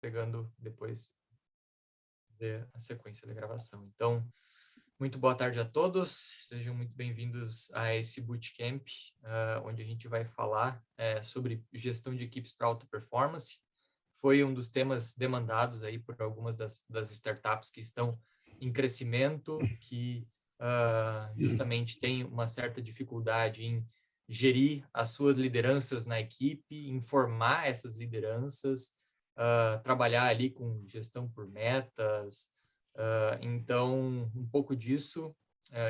pegando depois a sequência da gravação. Então, muito boa tarde a todos, sejam muito bem-vindos a esse Bootcamp, onde a gente vai falar sobre gestão de equipes para alta performance. Foi um dos temas demandados aí por algumas das startups que estão em crescimento, que justamente têm uma certa dificuldade em gerir as suas lideranças na equipe, informar essas lideranças, trabalhar ali com gestão por metas. Então, um pouco disso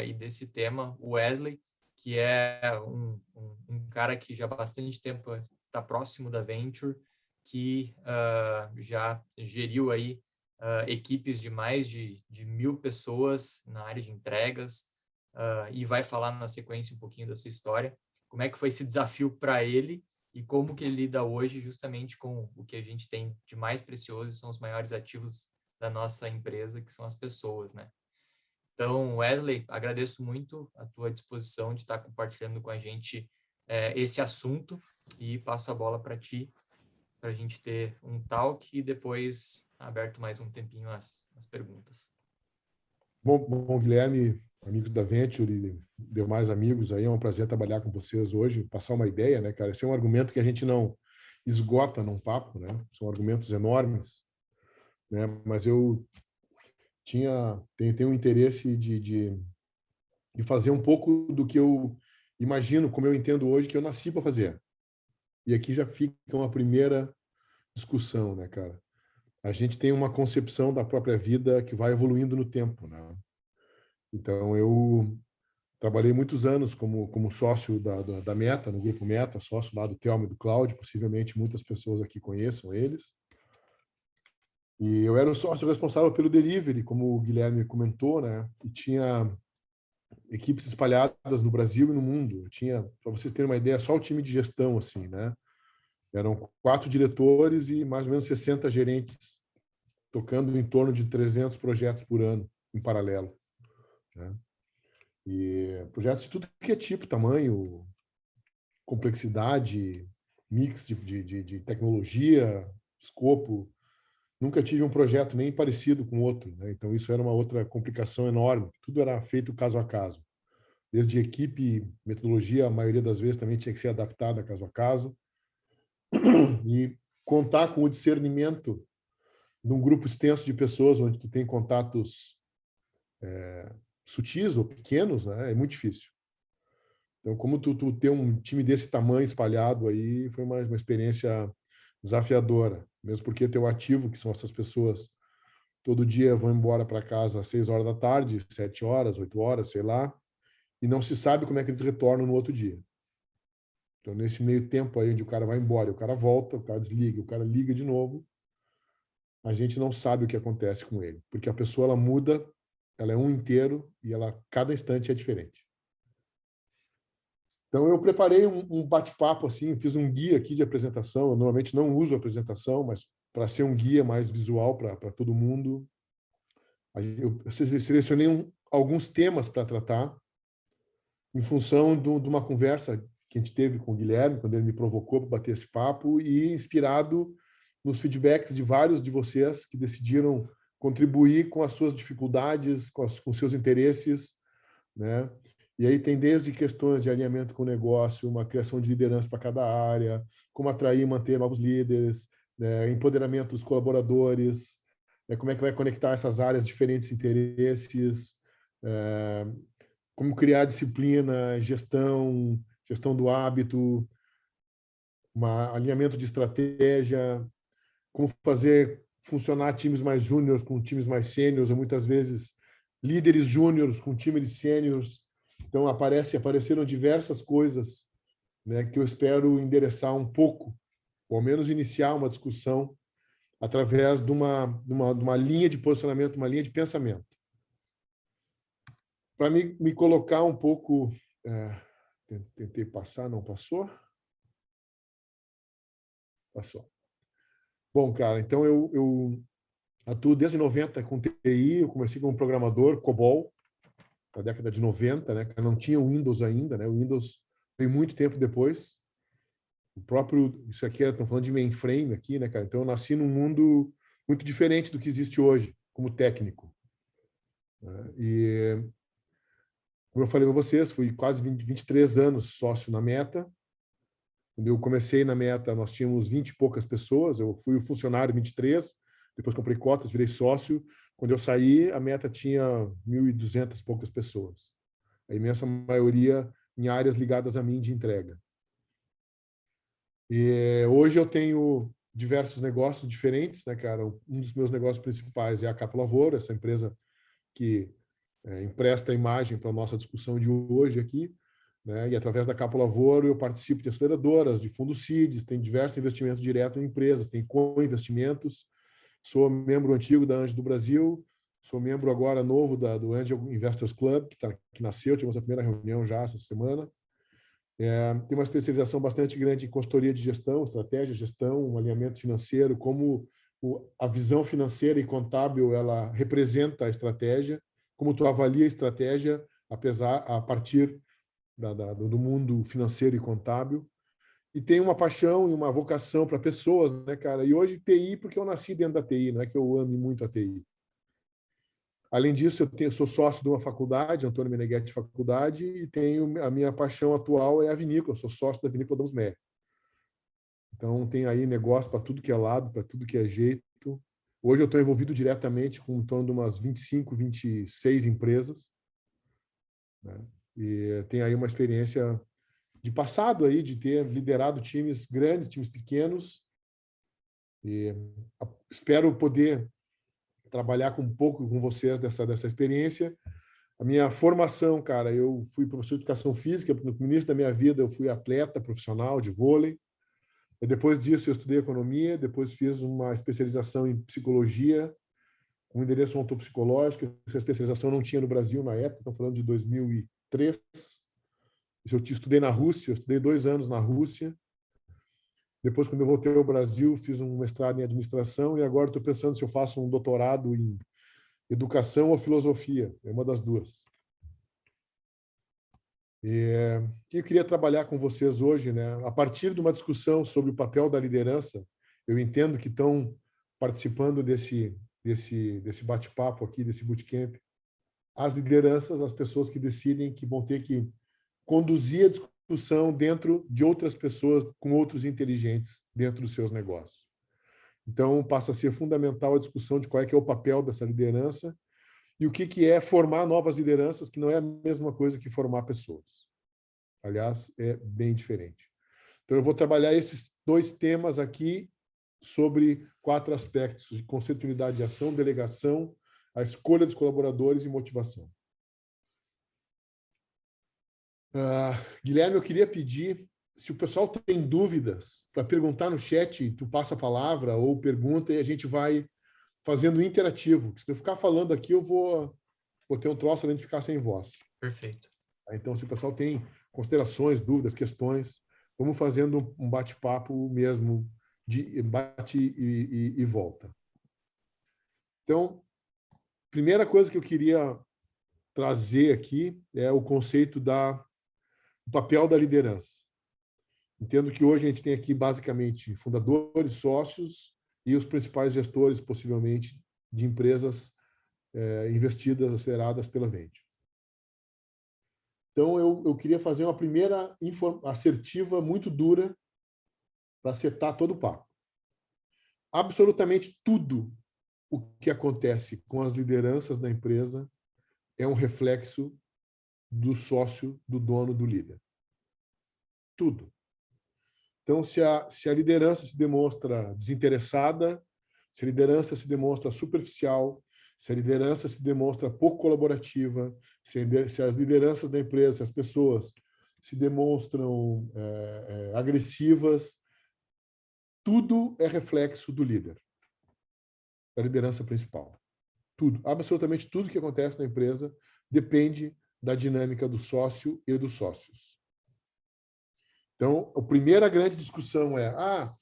e desse tema, o Wesley, que é um cara que já há bastante tempo está próximo da Venture, que já geriu aí equipes de mais de 1.000 pessoas na área de entregas, e vai falar na sequência um pouquinho da sua história, como é que foi esse desafio para ele e como que ele lida hoje justamente com o que a gente tem de mais precioso, são os maiores ativos da nossa empresa, que são as pessoas, né? Então, Wesley, agradeço muito a tua disposição de estar compartilhando com a gente esse assunto e passo a bola para ti, para a gente ter um talk e depois aberto mais um tempinho as perguntas. Bom, Guilherme, amigos da Venture e demais amigos aí, é um prazer trabalhar com vocês hoje, passar uma ideia, né, cara? Esse é um argumento que a gente não esgota num papo, né? São argumentos enormes, né? Mas eu tenho um interesse de fazer um pouco do que eu imagino, como eu entendo hoje, que eu nasci para fazer. E aqui já fica uma primeira discussão, né, cara? A gente tem uma concepção da própria vida que vai evoluindo no tempo, né? Então, eu trabalhei muitos anos como sócio da Meta, no grupo Meta, sócio lá do Telmo e do Cláudio, possivelmente muitas pessoas aqui conheçam eles. E eu era o sócio responsável pelo delivery, como o Guilherme comentou, né? E tinha equipes espalhadas no Brasil e no mundo. Eu tinha, para vocês terem uma ideia, só o time de gestão, assim, né? Eram 4 diretores e mais ou menos 60 gerentes tocando em torno de 300 projetos por ano, em paralelo, né? E projetos de tudo que é tipo, tamanho, complexidade, mix de tecnologia, escopo. Nunca tive um projeto nem parecido com outro, né? Então, isso era uma outra complicação enorme. Tudo era feito caso a caso. Desde equipe, metodologia, a maioria das vezes também tinha que ser adaptada caso a caso. E contar com o discernimento de um grupo extenso de pessoas, onde tu tem contatos sutis ou pequenos, né? É muito difícil. Então, como tu ter um time desse tamanho espalhado aí, foi uma experiência desafiadora. Mesmo porque teu ativo, que são essas pessoas, todo dia vão embora para casa às 6 horas da tarde, 7 horas, 8 horas, sei lá, e não se sabe como é que eles retornam no outro dia. Então, nesse meio tempo aí, onde o cara vai embora, o cara volta, o cara desliga, o cara liga de novo, a gente não sabe o que acontece com ele. Porque a pessoa, ela muda, ela é um inteiro e ela, cada instante é diferente. Então, eu preparei um bate-papo, assim, fiz um guia aqui de apresentação. Eu normalmente não uso apresentação, mas para ser um guia mais visual para todo mundo, eu selecionei alguns temas para tratar em função de uma conversa que a gente teve com o Guilherme, quando ele me provocou para bater esse papo, e inspirado nos feedbacks de vários de vocês que decidiram contribuir com as suas dificuldades, com seus interesses, né? E aí tem desde questões de alinhamento com o negócio, uma criação de liderança para cada área, como atrair e manter novos líderes, né? Empoderamento dos colaboradores, né? Como é que vai conectar essas áreas, diferentes interesses, como criar disciplina, gestão do hábito, alinhamento de estratégia, como fazer funcionar times mais júniores com times mais sêniores, ou muitas vezes líderes júniores com times de sêniores. Então, apareceram diversas coisas, né, que eu espero endereçar um pouco, ou ao menos iniciar uma discussão através de uma linha de posicionamento, uma linha de pensamento. Para me colocar um pouco... tentei passar, não passou? Passou. Bom, cara, então eu atuo desde 90 com TI, eu comecei como programador, COBOL, na década de 90, né? Não tinha o Windows ainda, né? O Windows veio muito tempo depois. O próprio, isso aqui, estão falando de mainframe aqui, né, cara? Então eu nasci num mundo muito diferente do que existe hoje, como técnico, né? E, como eu falei para vocês, fui quase 23 anos sócio na Meta. Quando eu comecei na Meta, nós tínhamos 20 e poucas pessoas. Eu fui o funcionário 23, depois comprei cotas, virei sócio. Quando eu saí, a Meta tinha 1.200 e poucas pessoas. A imensa maioria em áreas ligadas a mim de entrega. E hoje eu tenho diversos negócios diferentes, né, cara? Um dos meus negócios principais é a Capo Lavoura, essa empresa que empresta a imagem para a nossa discussão de hoje aqui, né? E através da Capo Lavoura eu participo de aceleradoras, de fundos CIDs, tem diversos investimentos diretos em empresas, tem co-investimentos, sou membro antigo da Anjo do Brasil, sou membro agora novo do Angel Investors Club, que nasceu, tivemos a primeira reunião já essa semana. Tem uma especialização bastante grande em consultoria de gestão, estratégia, gestão, um alinhamento financeiro, como a visão financeira e contábil ela representa a estratégia, como tu avalia a estratégia a partir do mundo financeiro e contábil. E tem uma paixão e uma vocação para pessoas, né, cara? E hoje TI, porque eu nasci dentro da TI, não é que eu ame muito a TI. Além disso, sou sócio de uma faculdade, Antônio Meneghetti Faculdade, e tenho a minha paixão atual é a vinícola, sou sócio da Vinícola Dom Mé. Então, tem aí negócio para tudo que é lado, para tudo que é jeito. Hoje eu estou envolvido diretamente com em torno de umas 25, 26 empresas, né? E tem aí uma experiência de passado aí, de ter liderado times grandes, times pequenos. E espero poder trabalhar um pouco com vocês dessa experiência. A minha formação, cara, eu fui professor de educação física, no início da minha vida eu fui atleta profissional de vôlei. E depois disso eu estudei economia, depois fiz uma especialização em psicologia, com endereço ontopsicológico. Essa especialização não tinha no Brasil na época, estamos falando de 2003. Eu estudei na Rússia, eu estudei 2 anos na Rússia. Depois, quando eu voltei ao Brasil, fiz um mestrado em administração e agora estou pensando se eu faço um doutorado em educação ou filosofia, é uma das duas. E eu queria trabalhar com vocês hoje, né? A partir de uma discussão sobre o papel da liderança. Eu entendo que estão participando desse bate-papo aqui, desse bootcamp, as lideranças, as pessoas que decidem que vão ter que conduzir a discussão dentro de outras pessoas com outros inteligentes dentro dos seus negócios. Então, passa a ser fundamental a discussão de qual é que é o papel dessa liderança e o que é formar novas lideranças, que não é a mesma coisa que formar pessoas. Aliás, é bem diferente. Então, eu vou trabalhar esses 2 temas aqui sobre 4 aspectos de conceito de unidade de ação, delegação, a escolha dos colaboradores e motivação. Guilherme, eu queria pedir, se o pessoal tem dúvidas, para perguntar no chat, tu passa a palavra ou pergunta e a gente vai fazendo interativo. Se eu ficar falando aqui, eu vou ter um troço além de ficar sem voz. Perfeito. Então, se o pessoal tem considerações, dúvidas, questões, vamos fazendo um bate-papo mesmo, de bate e volta. Então, primeira coisa que eu queria trazer aqui é o conceito do papel da liderança. Entendo que hoje a gente tem aqui basicamente fundadores, sócios e os principais gestores, possivelmente, de empresas investidas, aceleradas pela Venture. Então, eu queria fazer uma primeira assertiva muito dura para setar todo o papo. Absolutamente tudo o que acontece com as lideranças da empresa é um reflexo do sócio, do dono, do líder. Tudo. Então, se a liderança se demonstra desinteressada, se a liderança se demonstra superficial, se a liderança se demonstra pouco colaborativa, se as lideranças da empresa, se as pessoas se demonstram agressivas, tudo é reflexo do líder, da liderança principal. Tudo, absolutamente tudo que acontece na empresa depende da dinâmica do sócio e dos sócios. Então, a primeira grande discussão é: a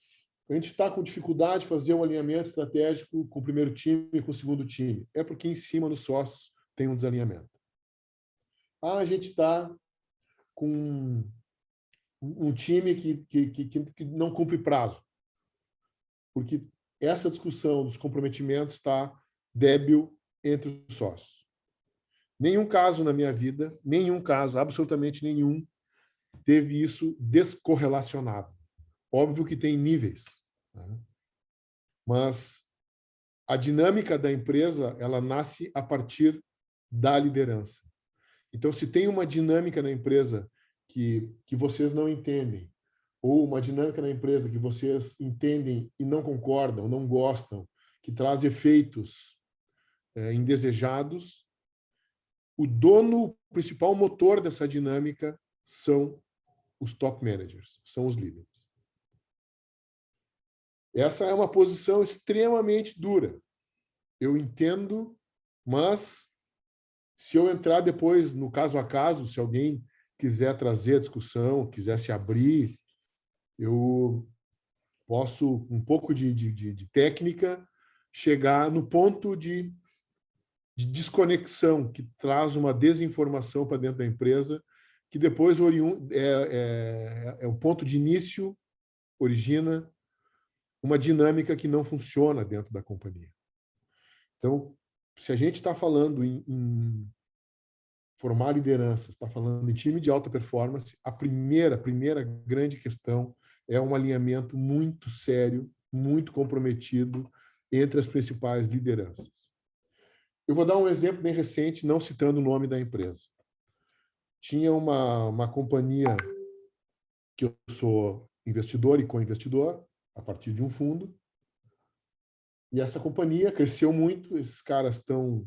gente está com dificuldade de fazer um alinhamento estratégico com o primeiro time e com o segundo time. É porque em cima dos sócios tem um desalinhamento. A gente está com um time que não cumpre prazo. Porque essa discussão dos comprometimentos está débil entre os sócios. Nenhum caso na minha vida, nenhum caso, absolutamente nenhum, teve isso descorrelacionado. Óbvio que tem níveis, né? Mas a dinâmica da empresa, ela nasce a partir da liderança. Então, se tem uma dinâmica na empresa que vocês não entendem, ou uma dinâmica na empresa que vocês entendem e não concordam, não gostam, que traz efeitos indesejados, o dono, o principal motor dessa dinâmica são os top managers, são os líderes. Essa é uma posição extremamente dura. Eu entendo, mas se eu entrar depois no caso a caso, se alguém quiser trazer a discussão, quiser se abrir, eu posso, um pouco de técnica, chegar no ponto de desconexão, que traz uma desinformação para dentro da empresa, que depois é o ponto de início, origina uma dinâmica que não funciona dentro da companhia. Então, se a gente está falando em formar liderança, está falando em time de alta performance, a primeira grande questão é um alinhamento muito sério, muito comprometido entre as principais lideranças. Eu vou dar um exemplo bem recente, não citando o nome da empresa. Tinha uma companhia que eu sou investidor e co-investidor, a partir de um fundo, e essa companhia cresceu muito, esses caras estão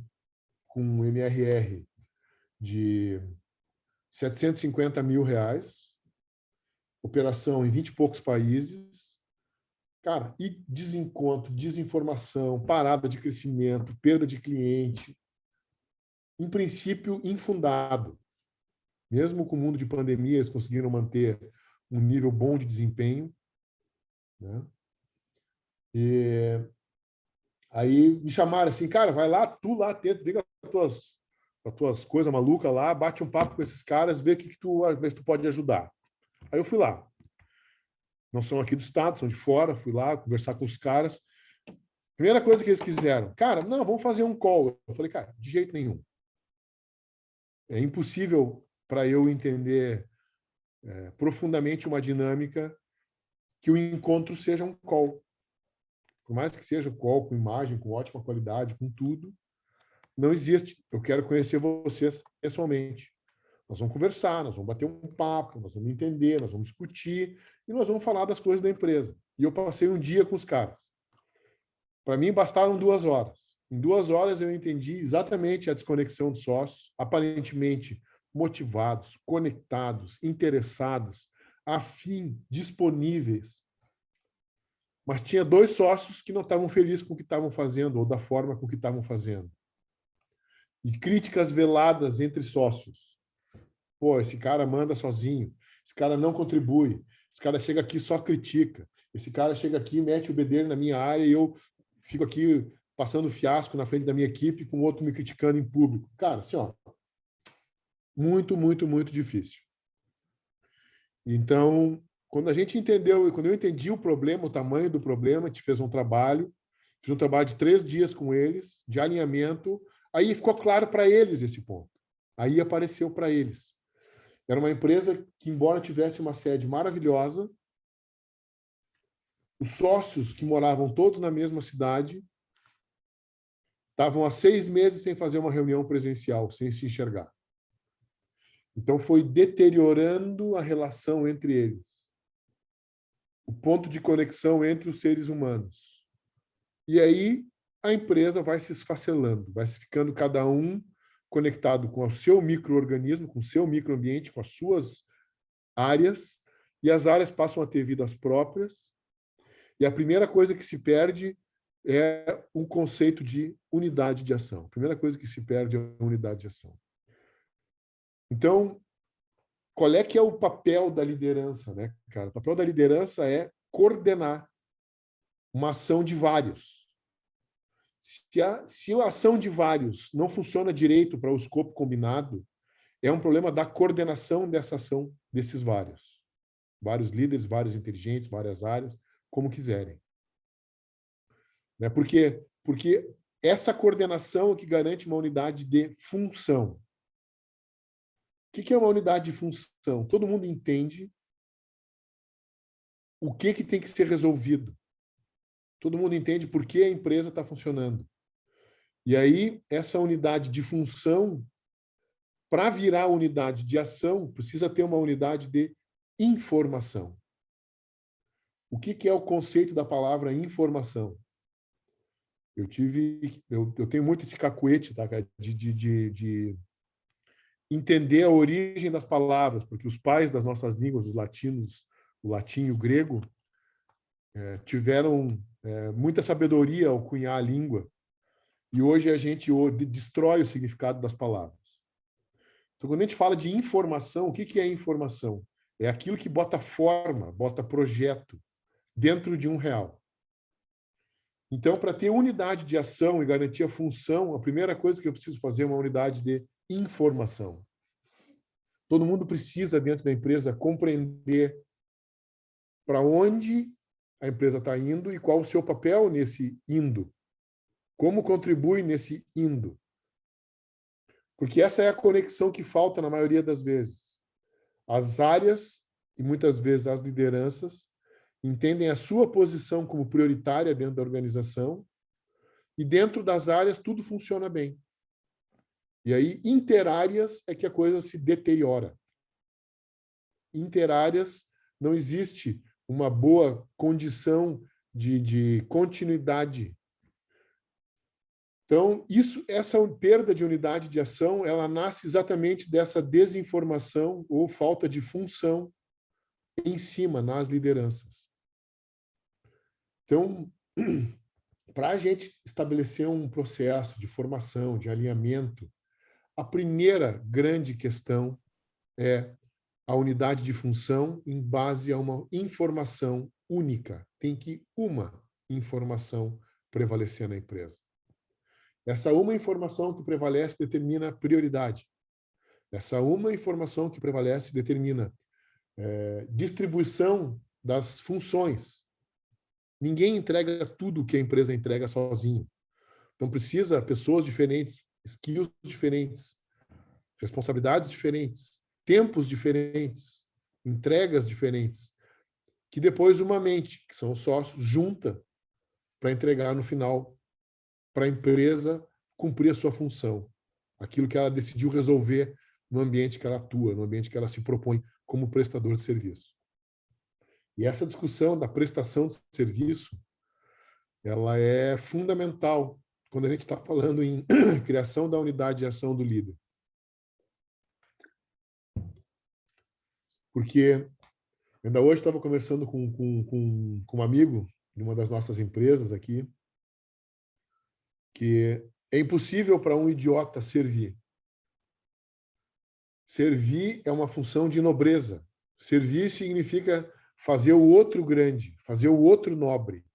com um MRR de R$750 mil, operação em 20 e poucos países, cara, e desencontro, desinformação, parada de crescimento, perda de cliente, em princípio infundado. Mesmo com o mundo de pandemia, eles conseguiram manter um nível bom de desempenho, né? E aí me chamaram assim, cara, vai lá, tu lá dentro, liga as tuas coisas malucas lá, bate um papo com esses caras, vê que vê se tu pode ajudar. Aí eu fui lá. Não são aqui do estado, são de fora, fui lá conversar com os caras. Primeira coisa que eles quiseram, cara, não, vamos fazer um call. Eu falei, cara, de jeito nenhum. É impossível para eu entender profundamente uma dinâmica que o encontro seja um call. Por mais que seja um call com imagem, com ótima qualidade, com tudo, não existe. Eu quero conhecer vocês pessoalmente. Nós vamos conversar, nós vamos bater um papo, nós vamos entender, nós vamos discutir e nós vamos falar das coisas da empresa. E eu passei um dia com os caras. Para mim, bastaram 2 horas. Em 2 horas, eu entendi exatamente a desconexão dos sócios, aparentemente motivados, conectados, interessados, afim, disponíveis. Mas tinha 2 sócios que não estavam felizes com o que estavam fazendo ou da forma com que estavam fazendo. E críticas veladas entre sócios. Pô, esse cara manda sozinho, esse cara não contribui, esse cara chega aqui e só critica, esse cara chega aqui e mete o bedelho na minha área e eu fico aqui passando fiasco na frente da minha equipe com o outro me criticando em público. Cara, assim, ó, muito, muito, muito difícil. Então, quando a gente entendeu, quando eu entendi o problema, o tamanho do problema, a gente fez um trabalho de 3 dias com eles, de alinhamento, aí ficou claro para eles esse ponto. Aí apareceu para eles. Era uma empresa que, embora tivesse uma sede maravilhosa, os sócios que moravam todos na mesma cidade estavam há 6 meses sem fazer uma reunião presencial, sem se enxergar. Então, foi deteriorando a relação entre eles. O ponto de conexão entre os seres humanos. E aí, a empresa vai se esfacelando, vai se ficando cada um conectado com o seu micro-organismo, com o seu microambiente, com as suas áreas, e as áreas passam a ter vidas próprias, e a primeira coisa que se perde é um conceito de unidade de ação. A primeira coisa que se perde é a unidade de ação. Então, qual é que é o papel da liderança, né, cara? O papel da liderança é coordenar uma ação de vários. Se a ação de vários não funciona direito para o escopo combinado, é um problema da coordenação dessa ação desses vários. Vários líderes, vários inteligentes, várias áreas, como quiserem. né? Porque essa coordenação é que garante uma unidade de função. O que é uma unidade de função? Todo mundo entende o que tem que ser resolvido. Todo mundo entende por que a empresa está funcionando. E aí, essa unidade de função, para virar unidade de ação, precisa ter uma unidade de informação. O que é o conceito da palavra informação? Eu tenho muito esse cacuete, tá, de entender a origem das palavras, porque os pais das nossas línguas, os latinos, o latim e o grego, tiveram muita sabedoria ao cunhar a língua, e hoje a gente destrói o significado das palavras. Então, quando a gente fala de informação, o que é informação? É aquilo que bota forma, bota projeto dentro de um real. Então, para ter unidade de ação e garantir a função, a primeira coisa que eu preciso fazer é uma unidade de informação. Todo mundo precisa, dentro da empresa, compreender para onde a empresa está indo e qual o seu papel nesse indo. Como contribui nesse indo. Porque essa é a conexão que falta na maioria das vezes. As áreas, e muitas vezes as lideranças, entendem a sua posição como prioritária dentro da organização, e dentro das áreas tudo funciona bem. E aí, interáreas é que a coisa se deteriora. Interáreas não existe uma boa condição de continuidade. Então, essa perda de unidade de ação, ela nasce exatamente dessa desinformação ou falta de função em cima, nas lideranças. Então, para a gente estabelecer um processo de formação, de alinhamento, a primeira grande questão é a unidade de função em base a uma informação única. Tem que uma informação prevalecer na empresa. Essa uma informação que prevalece determina prioridade. Essa uma informação que prevalece determina distribuição das funções. Ninguém entrega tudo que a empresa entrega sozinho. Então, precisa pessoas diferentes, skills diferentes, responsabilidades diferentes, tempos diferentes, entregas diferentes, que depois uma mente, que são os sócios, junta para entregar no final para a empresa cumprir a sua função, aquilo que ela decidiu resolver no ambiente que ela atua, no ambiente que ela se propõe como prestador de serviço. E essa discussão da prestação de serviço, ela é fundamental quando a gente está falando em criação da unidade de ação do líder. Porque ainda hoje estava conversando com um amigo de uma das nossas empresas aqui, que é impossível para um idiota servir. Servir é uma função de nobreza. Servir significa fazer o outro grande, fazer o outro nobre.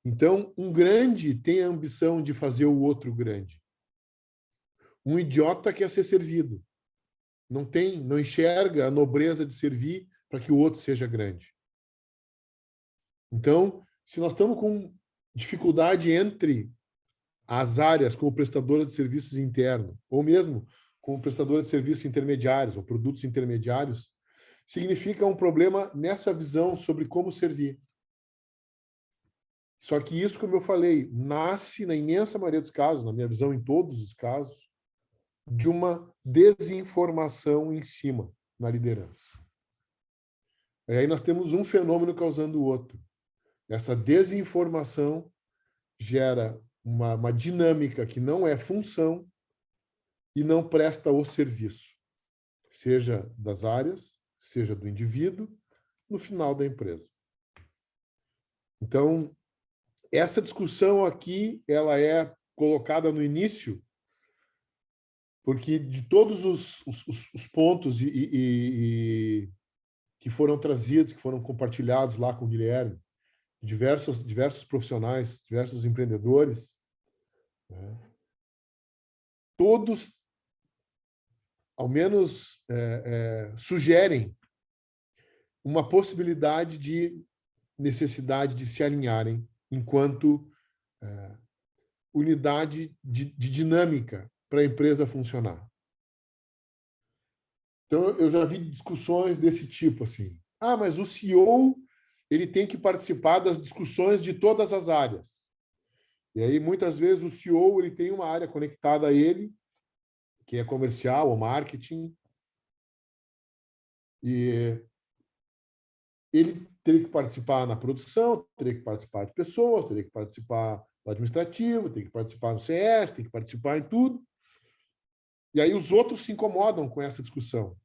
Então, um grande tem a ambição de fazer o outro grande. Um idiota quer ser servido. Não enxerga a nobreza de servir para que o outro seja grande. Então, se nós estamos com dificuldade entre as áreas como prestadora de serviços internos, ou mesmo como prestadora de serviços intermediários ou produtos intermediários, significa um problema nessa visão sobre como servir. Só que isso, como eu falei, nasce, na imensa maioria dos casos, na minha visão, em todos os casos, de uma desinformação em cima, na liderança. E aí nós temos um fenômeno causando o outro. Essa desinformação gera uma dinâmica que não é função e não presta o serviço, seja das áreas, seja do indivíduo, no final da empresa. Então, essa discussão aqui, ela é colocada no início, porque de todos os pontos que foram trazidos, que foram compartilhados lá com o Guilherme, diversos profissionais, diversos empreendedores, né, todos, ao menos, sugerem uma possibilidade de necessidade de se alinharem enquanto unidade de dinâmica para a empresa funcionar. Então, eu já vi discussões desse tipo, assim. Ah, mas o CEO ele tem que participar das discussões de todas as áreas. E aí, muitas vezes, o CEO ele tem uma área conectada a ele, que é comercial ou marketing, e ele teria que participar na produção, teria que participar de pessoas, teria que participar do administrativo, teria que participar no CS, teria que participar em tudo. E aí os outros se incomodam com essa discussão.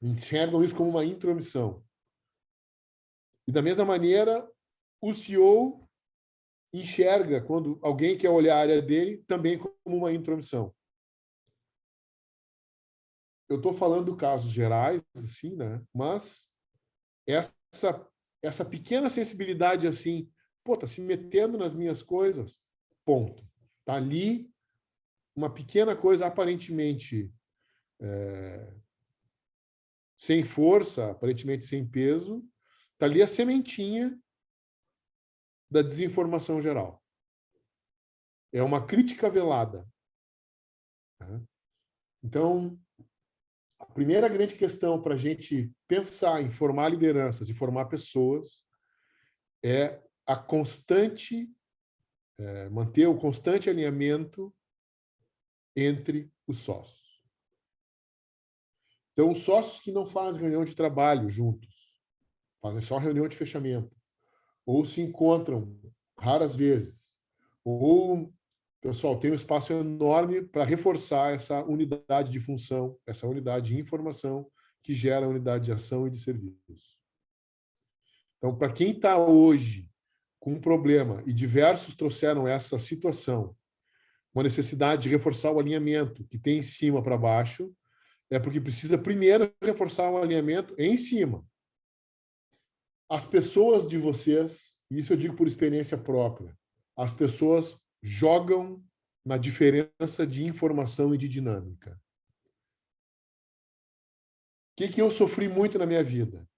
Enxergam isso como uma intromissão. E da mesma maneira, o CEO enxerga, quando alguém quer olhar a área dele, também como uma intromissão. Eu estou falando casos gerais, assim, né? Mas essa pequena sensibilidade, assim, pô, tá se metendo nas minhas coisas, ponto. Tá ali uma pequena coisa aparentemente sem força, aparentemente sem peso, tá ali a sementinha da desinformação geral. É uma crítica velada. Né? Então, a primeira grande questão para a gente pensar em formar lideranças e formar pessoas é a constante, manter o constante alinhamento entre os sócios. Então, os sócios que não fazem reunião de trabalho juntos, fazem só reunião de fechamento, ou se encontram raras vezes, ou, pessoal, tem um espaço enorme para reforçar essa unidade de função, essa unidade de informação que gera a unidade de ação e de serviço. Então, para quem está hoje com um problema, e diversos trouxeram essa situação, uma necessidade de reforçar o alinhamento que tem em cima para baixo, é porque precisa primeiro reforçar o alinhamento em cima. As pessoas de vocês, isso eu digo por experiência própria, as pessoas jogam na diferença de informação e de dinâmica. O que eu sofri muito na minha vida?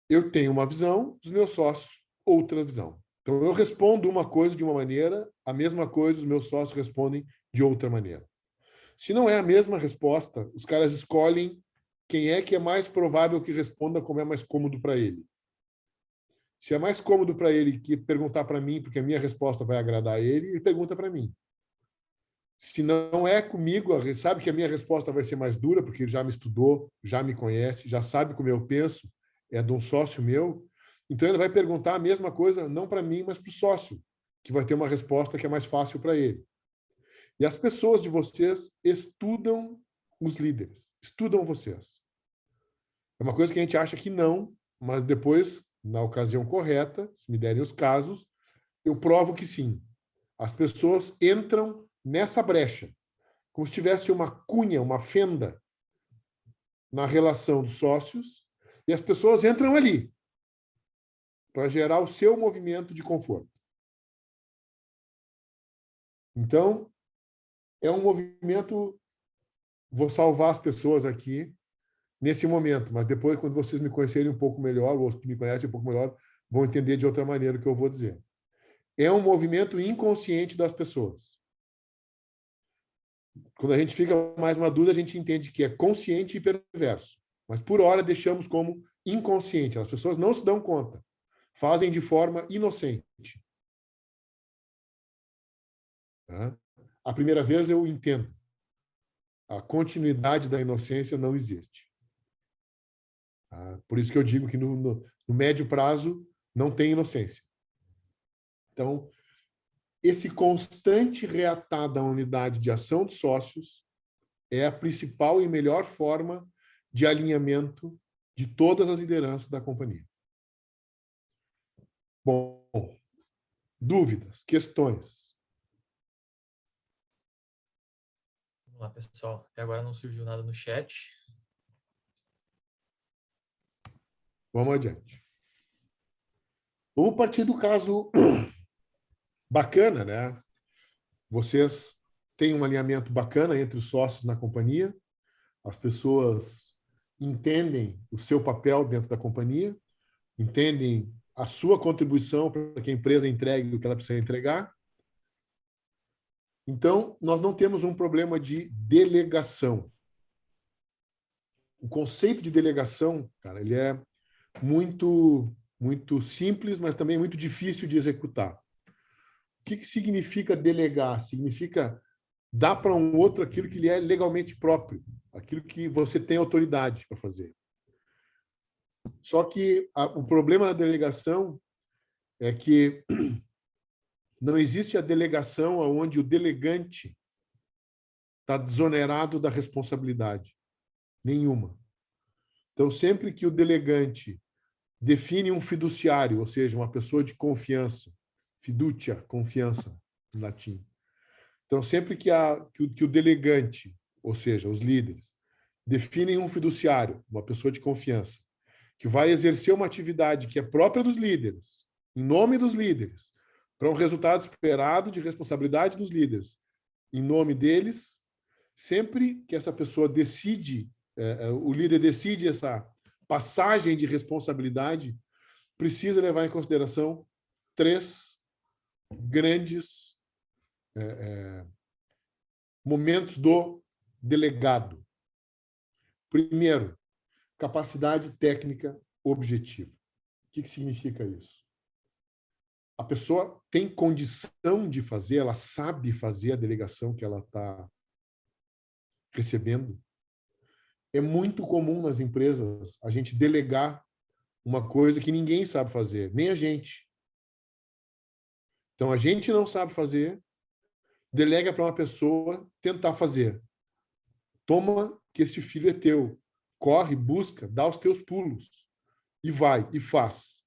Eu tenho uma visão, os meus sócios, outra visão. Então, eu respondo uma coisa de uma maneira, a mesma coisa os meus sócios respondem de outra maneira. Se não é a mesma resposta, os caras escolhem quem é que é mais provável que responda como é mais cômodo para ele. Se é mais cômodo para ele que perguntar para mim, porque a minha resposta vai agradar a ele, ele pergunta para mim. Se não é comigo, ele sabe que a minha resposta vai ser mais dura, porque ele já me estudou, já me conhece, já sabe como eu penso, é de um sócio meu. Então, ele vai perguntar a mesma coisa, não para mim, mas para o sócio, que vai ter uma resposta que é mais fácil para ele. E as pessoas de vocês estudam os líderes, estudam vocês. É uma coisa que a gente acha que não, mas depois, na ocasião correta, se me derem os casos, eu provo que sim. As pessoas entram nessa brecha, como se tivesse uma cunha, uma fenda na relação dos sócios, e as pessoas entram ali para gerar o seu movimento de conforto. Então, é um movimento, vou salvar as pessoas aqui nesse momento, mas depois, quando vocês me conhecerem um pouco melhor, ou que me conhecem um pouco melhor, vão entender de outra maneira o que eu vou dizer. É um movimento inconsciente das pessoas. Quando a gente fica mais maduro, a gente entende que é consciente e perverso. Mas, por hora, deixamos como inconsciente. As pessoas não se dão conta. Fazem de forma inocente. Tá? A primeira vez eu entendo. A continuidade da inocência não existe. Tá? Por isso que eu digo que no médio prazo não tem inocência. Então, esse constante reatar da unidade de ação dos sócios é a principal e melhor forma de alinhamento de todas as lideranças da companhia. Bom, dúvidas, questões? Vamos lá, pessoal. Até agora não surgiu nada no chat. Vamos adiante. Vamos partir do caso bacana, né? Vocês têm um alinhamento bacana entre os sócios na companhia, as pessoas entendem o seu papel dentro da companhia, entendem a sua contribuição para que a empresa entregue o que ela precisa entregar. Então, nós não temos um problema de delegação. O conceito de delegação, cara, ele é muito simples, mas também muito difícil de executar. O que significa delegar? Significa dar para um outro aquilo que lhe é legalmente próprio, aquilo que você tem autoridade para fazer. Só que o problema na delegação é que não existe a delegação onde o delegante está desonerado da responsabilidade. Nenhuma. Então, sempre que o delegante define um fiduciário, ou seja, uma pessoa de confiança, fiducia, confiança, em latim. Então, sempre que o delegante, ou seja, os líderes, definem um fiduciário, uma pessoa de confiança, que vai exercer uma atividade que é própria dos líderes, em nome dos líderes, para um resultado esperado de responsabilidade dos líderes, em nome deles, sempre que essa pessoa decide, o líder decide essa passagem de responsabilidade, precisa levar em consideração 3 grandes momentos do delegado. Primeiro, capacidade técnica objetiva. O que significa isso? A pessoa tem condição de fazer, ela sabe fazer a delegação que ela está recebendo. É muito comum nas empresas a gente delegar uma coisa que ninguém sabe fazer, nem a gente. Então, a gente não sabe fazer, delega para uma pessoa tentar fazer. Toma que esse filho é teu. Corre, busca, dá os teus pulos. E vai, e faz.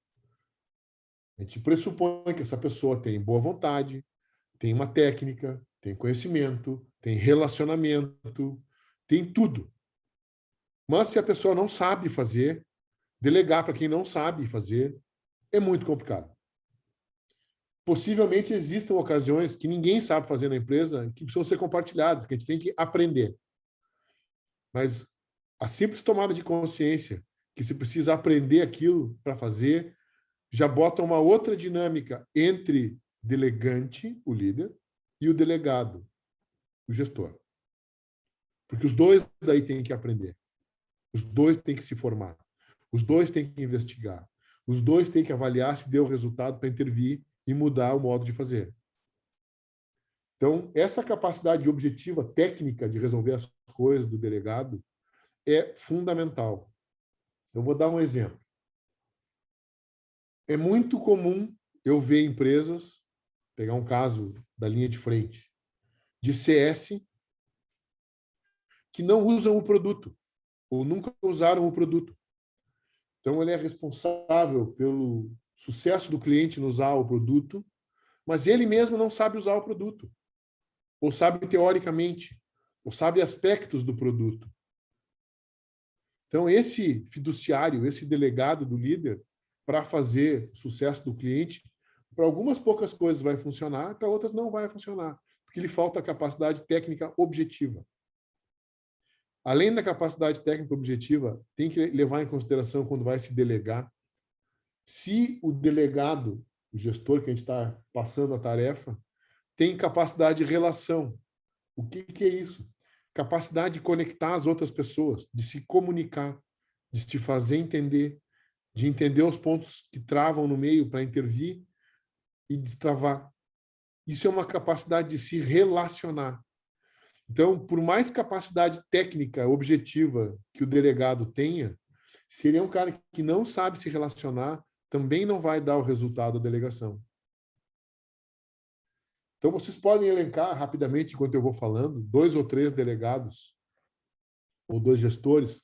A gente pressupõe que essa pessoa tem boa vontade, tem uma técnica, tem conhecimento, tem relacionamento, tem tudo. Mas se a pessoa não sabe fazer, delegar para quem não sabe fazer é muito complicado. Possivelmente existam ocasiões que ninguém sabe fazer na empresa que precisam ser compartilhadas, que a gente tem que aprender. Mas a simples tomada de consciência que se precisa aprender aquilo para fazer já bota uma outra dinâmica entre delegante, o líder, e o delegado, o gestor. Porque os dois daí têm que aprender. Os dois têm que se formar. Os dois têm que investigar. Os dois têm que avaliar se deu resultado para intervir e mudar o modo de fazer. Então, essa capacidade objetiva, técnica de resolver as coisas do delegado é fundamental. Eu vou dar um exemplo. É muito comum eu ver empresas, pegar um caso da linha de frente, de CS, que não usam o produto, ou nunca usaram o produto. Então, ele é responsável pelo sucesso do cliente no usar o produto, mas ele mesmo não sabe usar o produto, ou sabe teoricamente, ou sabe aspectos do produto. Então, esse fiduciário, esse delegado do líder, para fazer o sucesso do cliente, para algumas poucas coisas vai funcionar, para outras não vai funcionar, porque lhe falta a capacidade técnica objetiva. Além da capacidade técnica objetiva, tem que levar em consideração quando vai se delegar, se o delegado, o gestor que a gente está passando a tarefa, tem capacidade de relação. O que é isso? Capacidade de conectar as outras pessoas, de se comunicar, de se fazer entender, de entender os pontos que travam no meio para intervir e destravar. Isso é uma capacidade de se relacionar. Então, por mais capacidade técnica objetiva que o delegado tenha, se ele é um cara que não sabe se relacionar, também não vai dar o resultado da delegação. Então, vocês podem elencar rapidamente, enquanto eu vou falando, 2 ou 3 delegados ou 2 gestores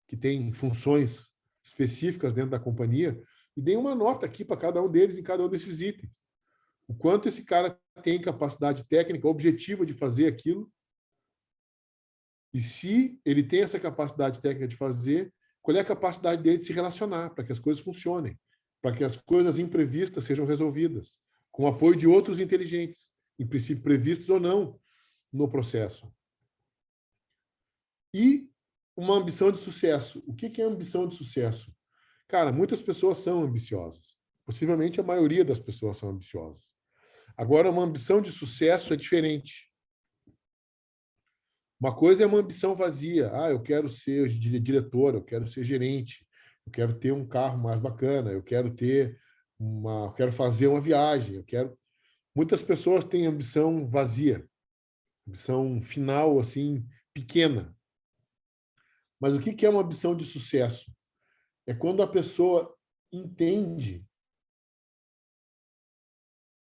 que têm funções específicas dentro da companhia e deem uma nota aqui para cada um deles em cada um desses itens. O quanto esse cara tem capacidade técnica objetiva de fazer aquilo e se ele tem essa capacidade técnica de fazer, qual é a capacidade dele de se relacionar para que as coisas funcionem, para que as coisas imprevistas sejam resolvidas, com o apoio de outros inteligentes, em princípio previstos ou não no processo. E uma ambição de sucesso. O que é ambição de sucesso? Cara, muitas pessoas são ambiciosas. Possivelmente a maioria das pessoas são ambiciosas. Agora, uma ambição de sucesso é diferente. Uma coisa é uma ambição vazia. Ah, eu quero ser diretor, eu quero ser gerente, eu quero ter um carro mais bacana, eu quero fazer uma viagem, eu quero. Muitas pessoas têm ambição vazia, ambição final assim pequena. Mas o que é uma ambição de sucesso? É quando a pessoa entende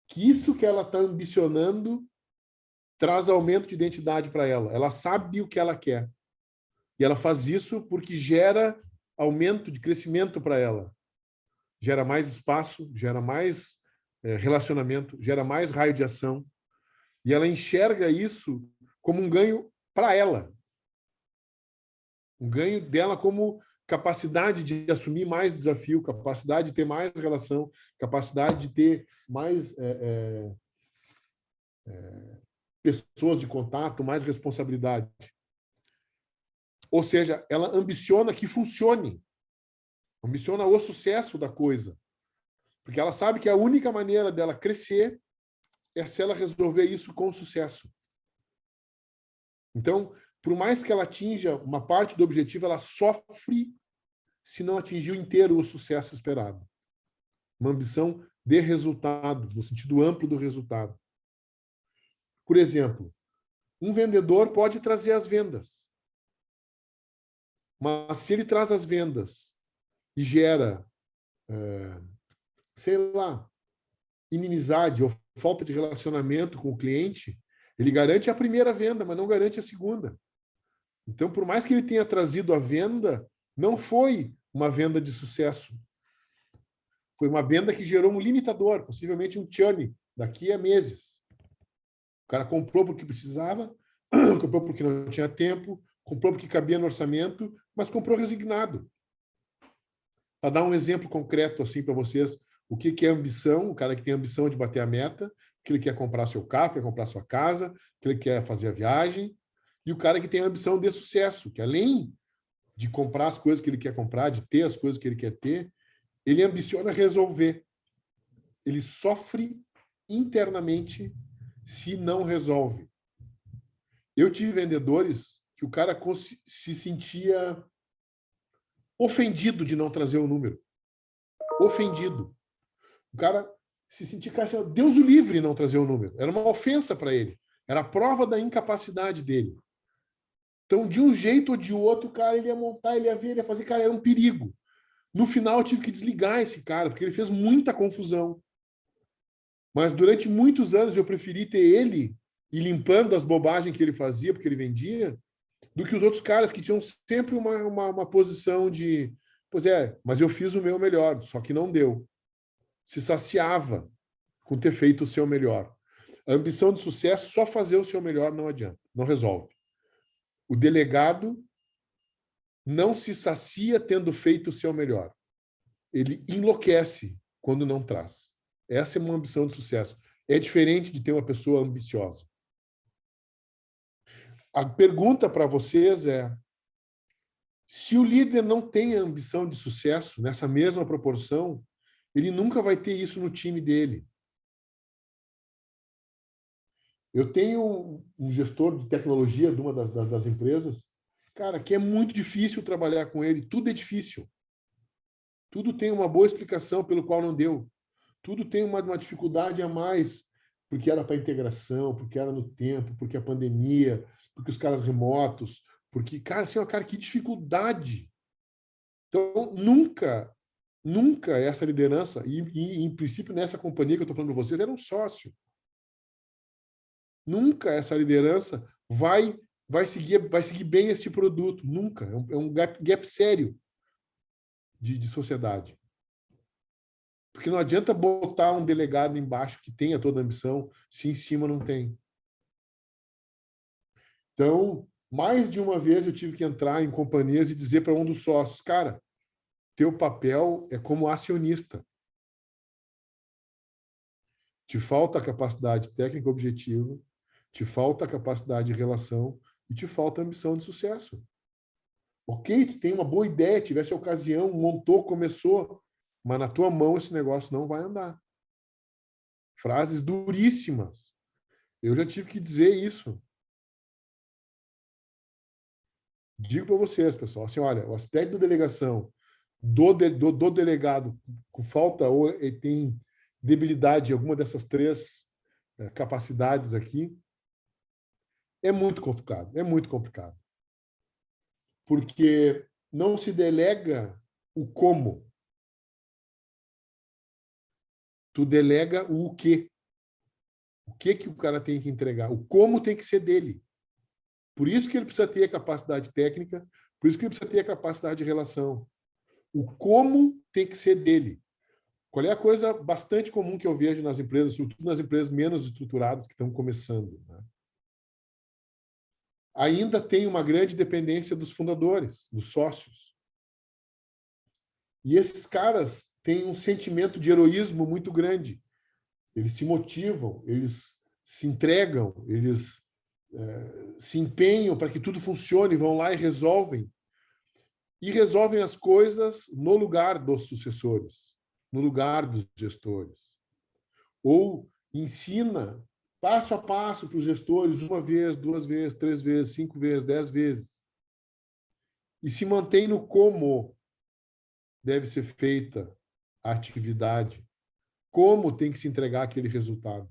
que isso que ela está ambicionando traz aumento de identidade para ela. Ela sabe o que ela quer. E ela faz isso porque gera aumento de crescimento para ela. Gera mais espaço, gera mais relacionamento, gera mais raio de ação. E ela enxerga isso como um ganho para ela. Um ganho dela como capacidade de assumir mais desafio, capacidade de ter mais relação, capacidade de ter mais pessoas de contato, mais responsabilidade. Ou seja, ela ambiciona que funcione, ambiciona o sucesso da coisa, porque ela sabe que a única maneira dela crescer é se ela resolver isso com sucesso. Então, por mais que ela atinja uma parte do objetivo, ela sofre se não atingir inteiro o sucesso esperado. Uma ambição de resultado, no sentido amplo do resultado. Por exemplo, um vendedor pode trazer as vendas, mas se ele traz as vendas e gera, sei lá, inimizade ou falta de relacionamento com o cliente, ele garante a primeira venda, mas não garante a segunda. Então, por mais que ele tenha trazido a venda, não foi uma venda de sucesso. Foi uma venda que gerou um limitador, possivelmente um churn, daqui a meses. O cara comprou porque precisava, comprou porque não tinha tempo, comprou porque cabia no orçamento, mas comprou resignado. Para dar um exemplo concreto assim para vocês, o que é ambição, o cara que tem ambição de bater a meta, que ele quer comprar seu carro, quer comprar sua casa, que ele quer fazer a viagem, e o cara que tem a ambição de sucesso, que além de comprar as coisas que ele quer comprar, de ter as coisas que ele quer ter, ele ambiciona resolver. Ele sofre internamente se não resolve. Eu tive vendedores que o cara se sentia ofendido de não trazer o número. Ofendido. O cara se sentia, cara, Deus o livre não trazer o número. Era uma ofensa para ele. Era a prova da incapacidade dele. Então, de um jeito ou de outro, o cara ele ia montar, ele ia ver, ele ia fazer, cara, era um perigo. No final, eu tive que desligar esse cara, porque ele fez muita confusão. Mas durante muitos anos eu preferi ter ele e limpando as bobagens que ele fazia, porque ele vendia, do que os outros caras que tinham sempre uma posição de, pois é, mas eu fiz o meu melhor, só que não deu. Se saciava com ter feito o seu melhor. A ambição de sucesso, só fazer o seu melhor não adianta, não resolve. O delegado não se sacia tendo feito o seu melhor. Ele enlouquece quando não traz. Essa é uma ambição de sucesso. É diferente de ter uma pessoa ambiciosa. A pergunta para vocês é: se o líder não tem a ambição de sucesso nessa mesma proporção, ele nunca vai ter isso no time dele. Eu tenho um gestor de tecnologia de uma das empresas, cara, que é muito difícil trabalhar com ele. Tudo é difícil. Tudo tem uma boa explicação pelo qual não deu. Tudo tem uma dificuldade a mais, porque era para integração, porque era no tempo, porque a pandemia, porque os caras remotos, porque, cara, assim, cara, que dificuldade. Então, nunca essa liderança, e em princípio nessa companhia que eu estou falando para vocês, era um sócio. Nunca essa liderança vai seguir bem este produto. Nunca. É um gap sério de sociedade. Porque não adianta botar um delegado embaixo que tenha toda a ambição, se em cima não tem. Então, mais de uma vez eu tive que entrar em companhias e dizer para um dos sócios, cara, teu papel é como acionista. Te falta a capacidade técnica objetiva, te falta a capacidade de relação e te falta a ambição de sucesso. Ok, tu tem uma boa ideia, tivesse ocasião, montou, começou, mas na tua mão esse negócio não vai andar. Frases duríssimas. Eu já tive que dizer isso. Digo para vocês, pessoal, assim, olha, o aspecto da delegação do delegado com falta ou ele tem debilidade em alguma dessas três capacidades aqui, é muito complicado, é muito complicado. Porque não se delega o como. Tu delega o quê. O que o cara tem que entregar. O como tem que ser dele. Por isso que ele precisa ter a capacidade técnica, por isso que ele precisa ter a capacidade de relação. O como tem que ser dele. Qual é a coisa bastante comum que eu vejo nas empresas, sobretudo nas empresas menos estruturadas que estão começando, né? Ainda tem uma grande dependência dos fundadores, dos sócios. E esses caras têm um sentimento de heroísmo muito grande. Eles se motivam, eles se entregam, eles se empenham para que tudo funcione, vão lá e resolvem. E resolvem as coisas no lugar dos sucessores, no lugar dos gestores. Ou ensina passo a passo para os gestores, uma vez, duas vezes, três vezes, 5 vezes, 10 vezes. E se mantém no como deve ser feita a atividade, como tem que se entregar aquele resultado.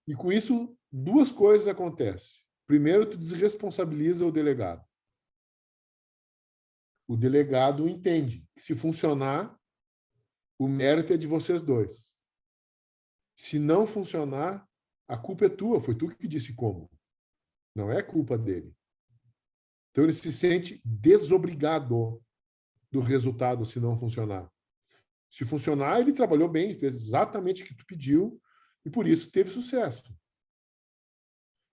E com isso, duas coisas acontecem. Primeiro, tu desresponsabiliza o delegado. O delegado entende que se funcionar, o mérito é de vocês dois. Se não funcionar, a culpa é tua, foi tu que disse como. Não é culpa dele. Então ele se sente desobrigado do resultado se não funcionar. Se funcionar, ele trabalhou bem, fez exatamente o que tu pediu e por isso teve sucesso.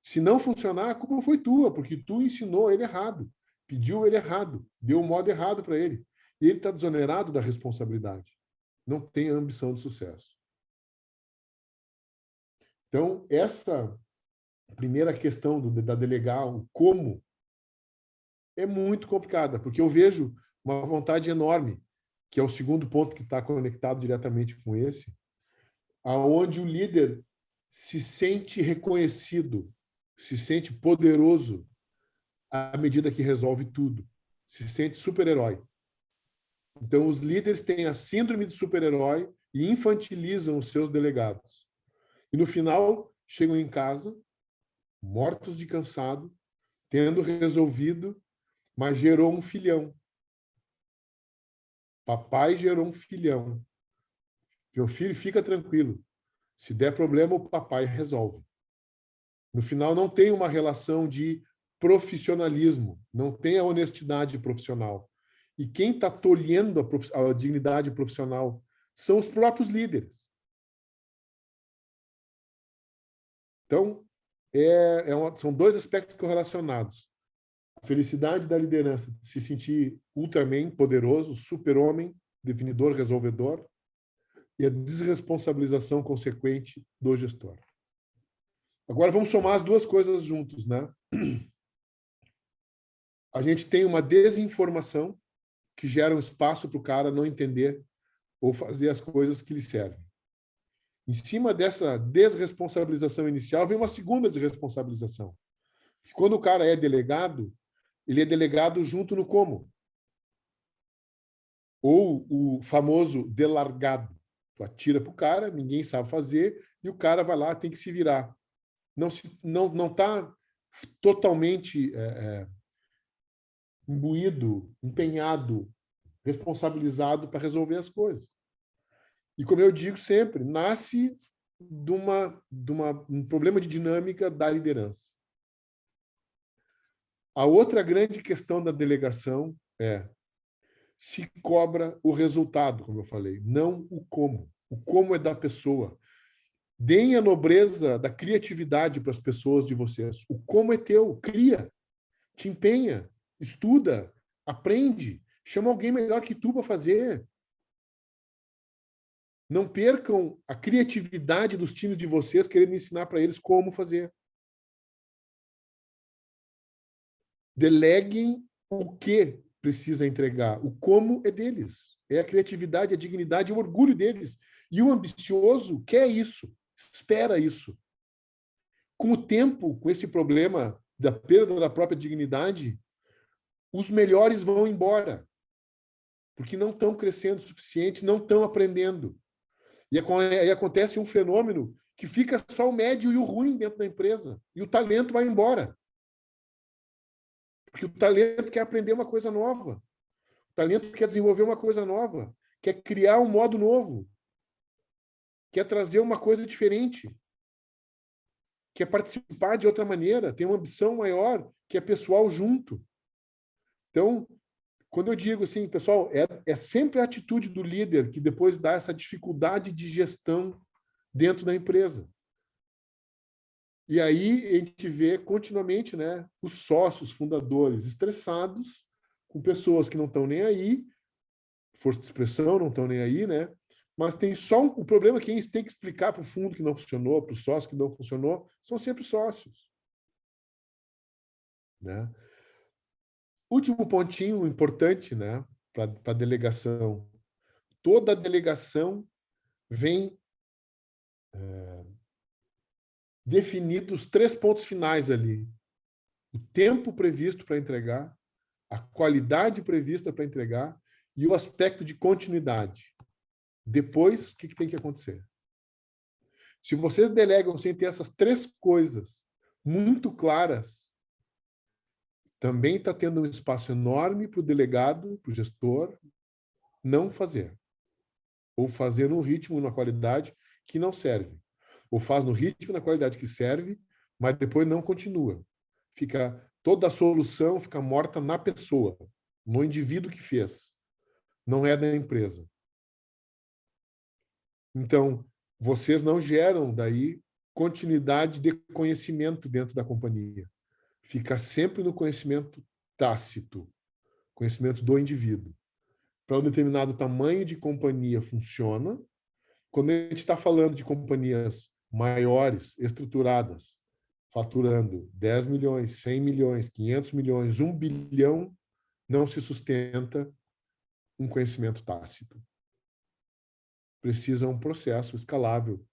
Se não funcionar, a culpa foi tua, porque tu ensinou ele errado, pediu ele errado, deu o modo errado para ele. E ele está desonerado da responsabilidade. Não tem ambição de sucesso. Então, essa primeira questão da delegar, o como, é muito complicada, porque eu vejo uma vontade enorme, que é o segundo ponto que está conectado diretamente com esse, aonde o líder se sente reconhecido, se sente poderoso à medida que resolve tudo, se sente super-herói. Então, os líderes têm a síndrome de super-herói e infantilizam os seus delegados. E, no final, chegam em casa, mortos de cansado, tendo resolvido, mas gerou um filhão. Papai gerou um filhão. Meu filho, fica tranquilo. Se der problema, o papai resolve. No final, não tem uma relação de profissionalismo, não tem a honestidade profissional. E quem está tolhendo a dignidade profissional são os próprios líderes. Então, são dois aspectos correlacionados. A felicidade da liderança, de se sentir Ultraman, poderoso, super-homem, definidor, resolvedor, e a desresponsabilização consequente do gestor. Agora vamos somar as duas coisas juntos, né? A gente tem uma desinformação que gera um espaço para o cara não entender ou fazer as coisas que lhe servem. Em cima dessa desresponsabilização inicial, vem uma segunda desresponsabilização. Quando o cara é delegado, ele é delegado junto no como. Ou o famoso delargado. Tu atira para o cara, ninguém sabe fazer, e o cara vai lá, tem que se virar. Não está totalmente imbuído, empenhado, responsabilizado para resolver as coisas. E como eu digo sempre, nasce de um problema de dinâmica da liderança. A outra grande questão da delegação é se cobra o resultado, como eu falei, não o como. O como é da pessoa. Deem a nobreza da criatividade para as pessoas de vocês. O como é teu, cria, te empenha, estuda, aprende, chama alguém melhor que tu para fazer. Não percam a criatividade dos times de vocês querendo ensinar para eles como fazer. Deleguem o que precisa entregar. O como é deles. é a criatividade, a dignidade, o orgulho deles. E o ambicioso quer isso, espera isso. Com o tempo, com esse problema da perda da própria dignidade, os melhores vão embora, porque não estão crescendo o suficiente, não estão aprendendo. E aí acontece um fenômeno que fica só o médio e o ruim dentro da empresa, e o talento vai embora. Porque o talento quer aprender uma coisa nova. O talento quer desenvolver uma coisa nova, quer criar um modo novo, quer trazer uma coisa diferente, quer participar de outra maneira, tem uma ambição maior, que é pessoal junto. Então, quando eu digo assim, pessoal, é sempre a atitude do líder que depois dá essa dificuldade de gestão dentro da empresa. E aí a gente vê continuamente, né, os sócios fundadores estressados, com pessoas que não estão nem aí, força de expressão, não estão nem aí, né? Mas tem só o problema que quem tem que explicar para o fundo que não funcionou, para o sócio que não funcionou, são sempre sócios. Né? Último pontinho importante, né, para a delegação. Toda delegação vem definidos 3 pontos finais ali. O tempo previsto para entregar, a qualidade prevista para entregar e o aspecto de continuidade. Depois, o que tem que acontecer? Se vocês delegam sem ter essas 3 coisas muito claras, também está tendo um espaço enorme para o delegado, para o gestor, não fazer. Ou fazer no ritmo, na qualidade que não serve. Ou faz no ritmo, na qualidade que serve, mas depois não continua. Toda a solução fica morta na pessoa, no indivíduo que fez. Não é da empresa. Então, vocês não geram daí continuidade de conhecimento dentro da companhia. Fica sempre no conhecimento tácito, conhecimento do indivíduo. Para um determinado tamanho de companhia funciona. Quando a gente está falando de companhias maiores, estruturadas, faturando 10 milhões, 100 milhões, 500 milhões, 1 bilhão, não se sustenta um conhecimento tácito. Precisa um processo escalável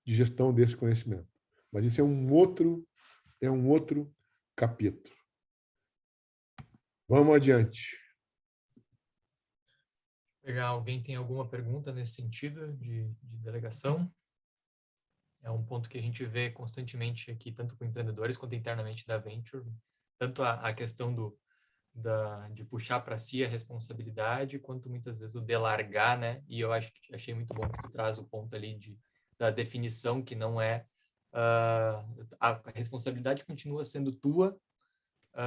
de gestão desse conhecimento. Mas isso é um outro capítulo. Vamos adiante. Legal. Alguém tem alguma pergunta nesse sentido de delegação? É um ponto que a gente vê constantemente aqui, tanto com empreendedores quanto internamente da Venture, tanto a questão de puxar para si a responsabilidade, quanto muitas vezes o delargar, né? E eu achei muito bom que tu traz o ponto ali da definição, que não é... a responsabilidade continua sendo tua,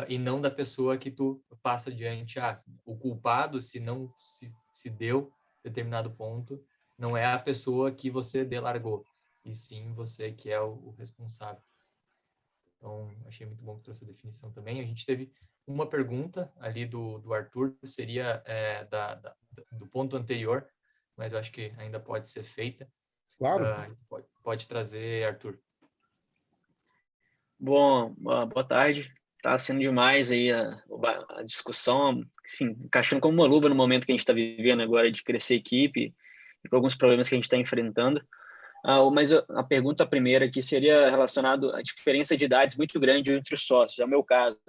e não da pessoa que tu passa adiante. O culpado, se não se deu determinado ponto, não é a pessoa que você delargou, e sim você que é o responsável. Então, achei muito bom que trouxe a definição também. A gente teve uma pergunta ali do Arthur, seria do ponto anterior, mas eu acho que ainda pode ser feita. Claro. Pode trazer, Arthur. Bom, boa tarde. Está sendo demais aí a discussão, enfim, encaixando como uma luva no momento que a gente está vivendo agora de crescer equipe e com alguns problemas que a gente está enfrentando. Mas a pergunta primeira aqui seria relacionada à diferença de idades muito grande entre os sócios. É o meu caso.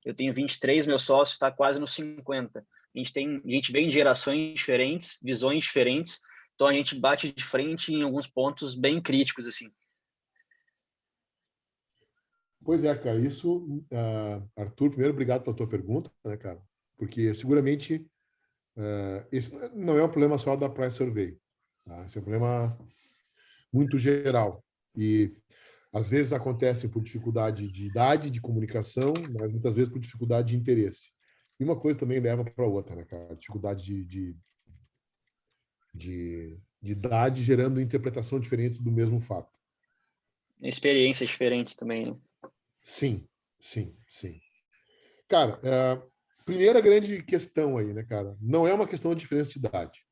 Eu tenho 23, meu sócio está quase nos 50. A gente vem de gerações diferentes, visões diferentes, então a gente bate de frente em alguns pontos bem críticos, assim. Pois é, cara, isso, Arthur, primeiro, obrigado pela tua pergunta, né, cara? Porque seguramente esse não é um problema só da Price Survey, tá? Esse é um problema muito geral. E às vezes acontece por dificuldade de idade, de comunicação, mas muitas vezes por dificuldade de interesse. E uma coisa também leva para a outra, né, cara? Dificuldade de idade gerando interpretação diferente do mesmo fato. Experiências diferentes também, né? Sim, sim, sim. Cara, primeira grande questão aí, né, cara? Não é uma questão de diferença de idade.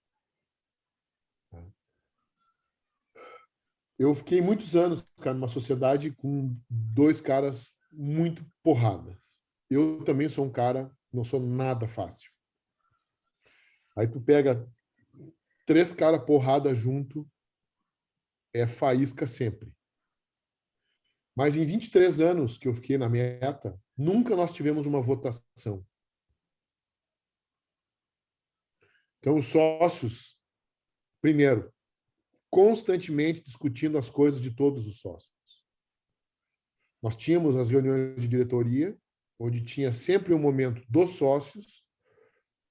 Eu fiquei muitos anos, cara, numa sociedade com 2 caras muito porradas. Eu também sou um cara, não sou nada fácil. Aí tu pega 3 caras porrada junto é faísca sempre. Mas em 23 anos que eu fiquei na meta, nunca nós tivemos uma votação. Então, os sócios, primeiro, constantemente discutindo as coisas de todos os sócios. Nós tínhamos as reuniões de diretoria, onde tinha sempre um momento dos sócios,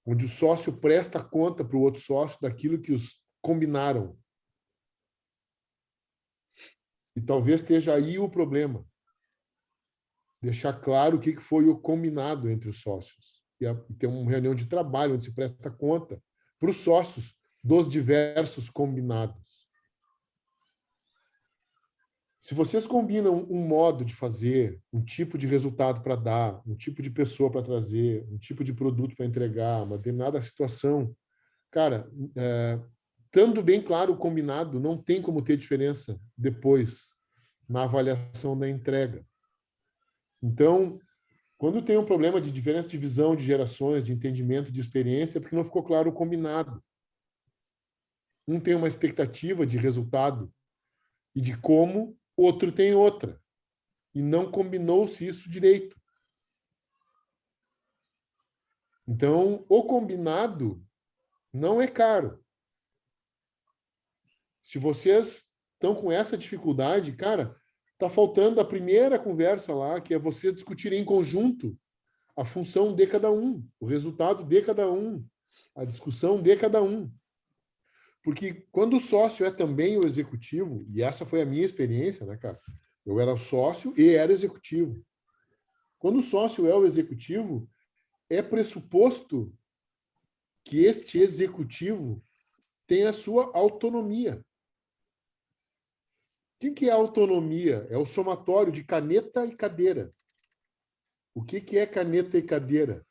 onde o sócio presta conta para o outro sócio daquilo que os combinaram. E talvez esteja aí o problema. Deixar claro o que foi o combinado entre os sócios. E ter uma reunião de trabalho onde se presta conta para os sócios dos diversos combinados. Se vocês combinam um modo de fazer, um tipo de resultado para dar, um tipo de pessoa para trazer, um tipo de produto para entregar, uma determinada situação, cara, estando bem claro o combinado, não tem como ter diferença depois na avaliação da entrega. Então, quando tem um problema de diferença de visão, de gerações, de entendimento, de experiência, é porque não ficou claro o combinado. Um tem uma expectativa de resultado e de como, outro tem outra. E não combinou-se isso direito. Então, o combinado não é caro. Se vocês estão com essa dificuldade, cara, está faltando a primeira conversa lá, que é vocês discutirem em conjunto a função de cada um, o resultado de cada um, a discussão de cada um. Porque quando o sócio é também o executivo, e essa foi a minha experiência, né, cara? Eu era sócio e era executivo. Quando o sócio é o executivo, é pressuposto que este executivo tem a sua autonomia. O que é autonomia? É o somatório de caneta e cadeira. O que é caneta e cadeira?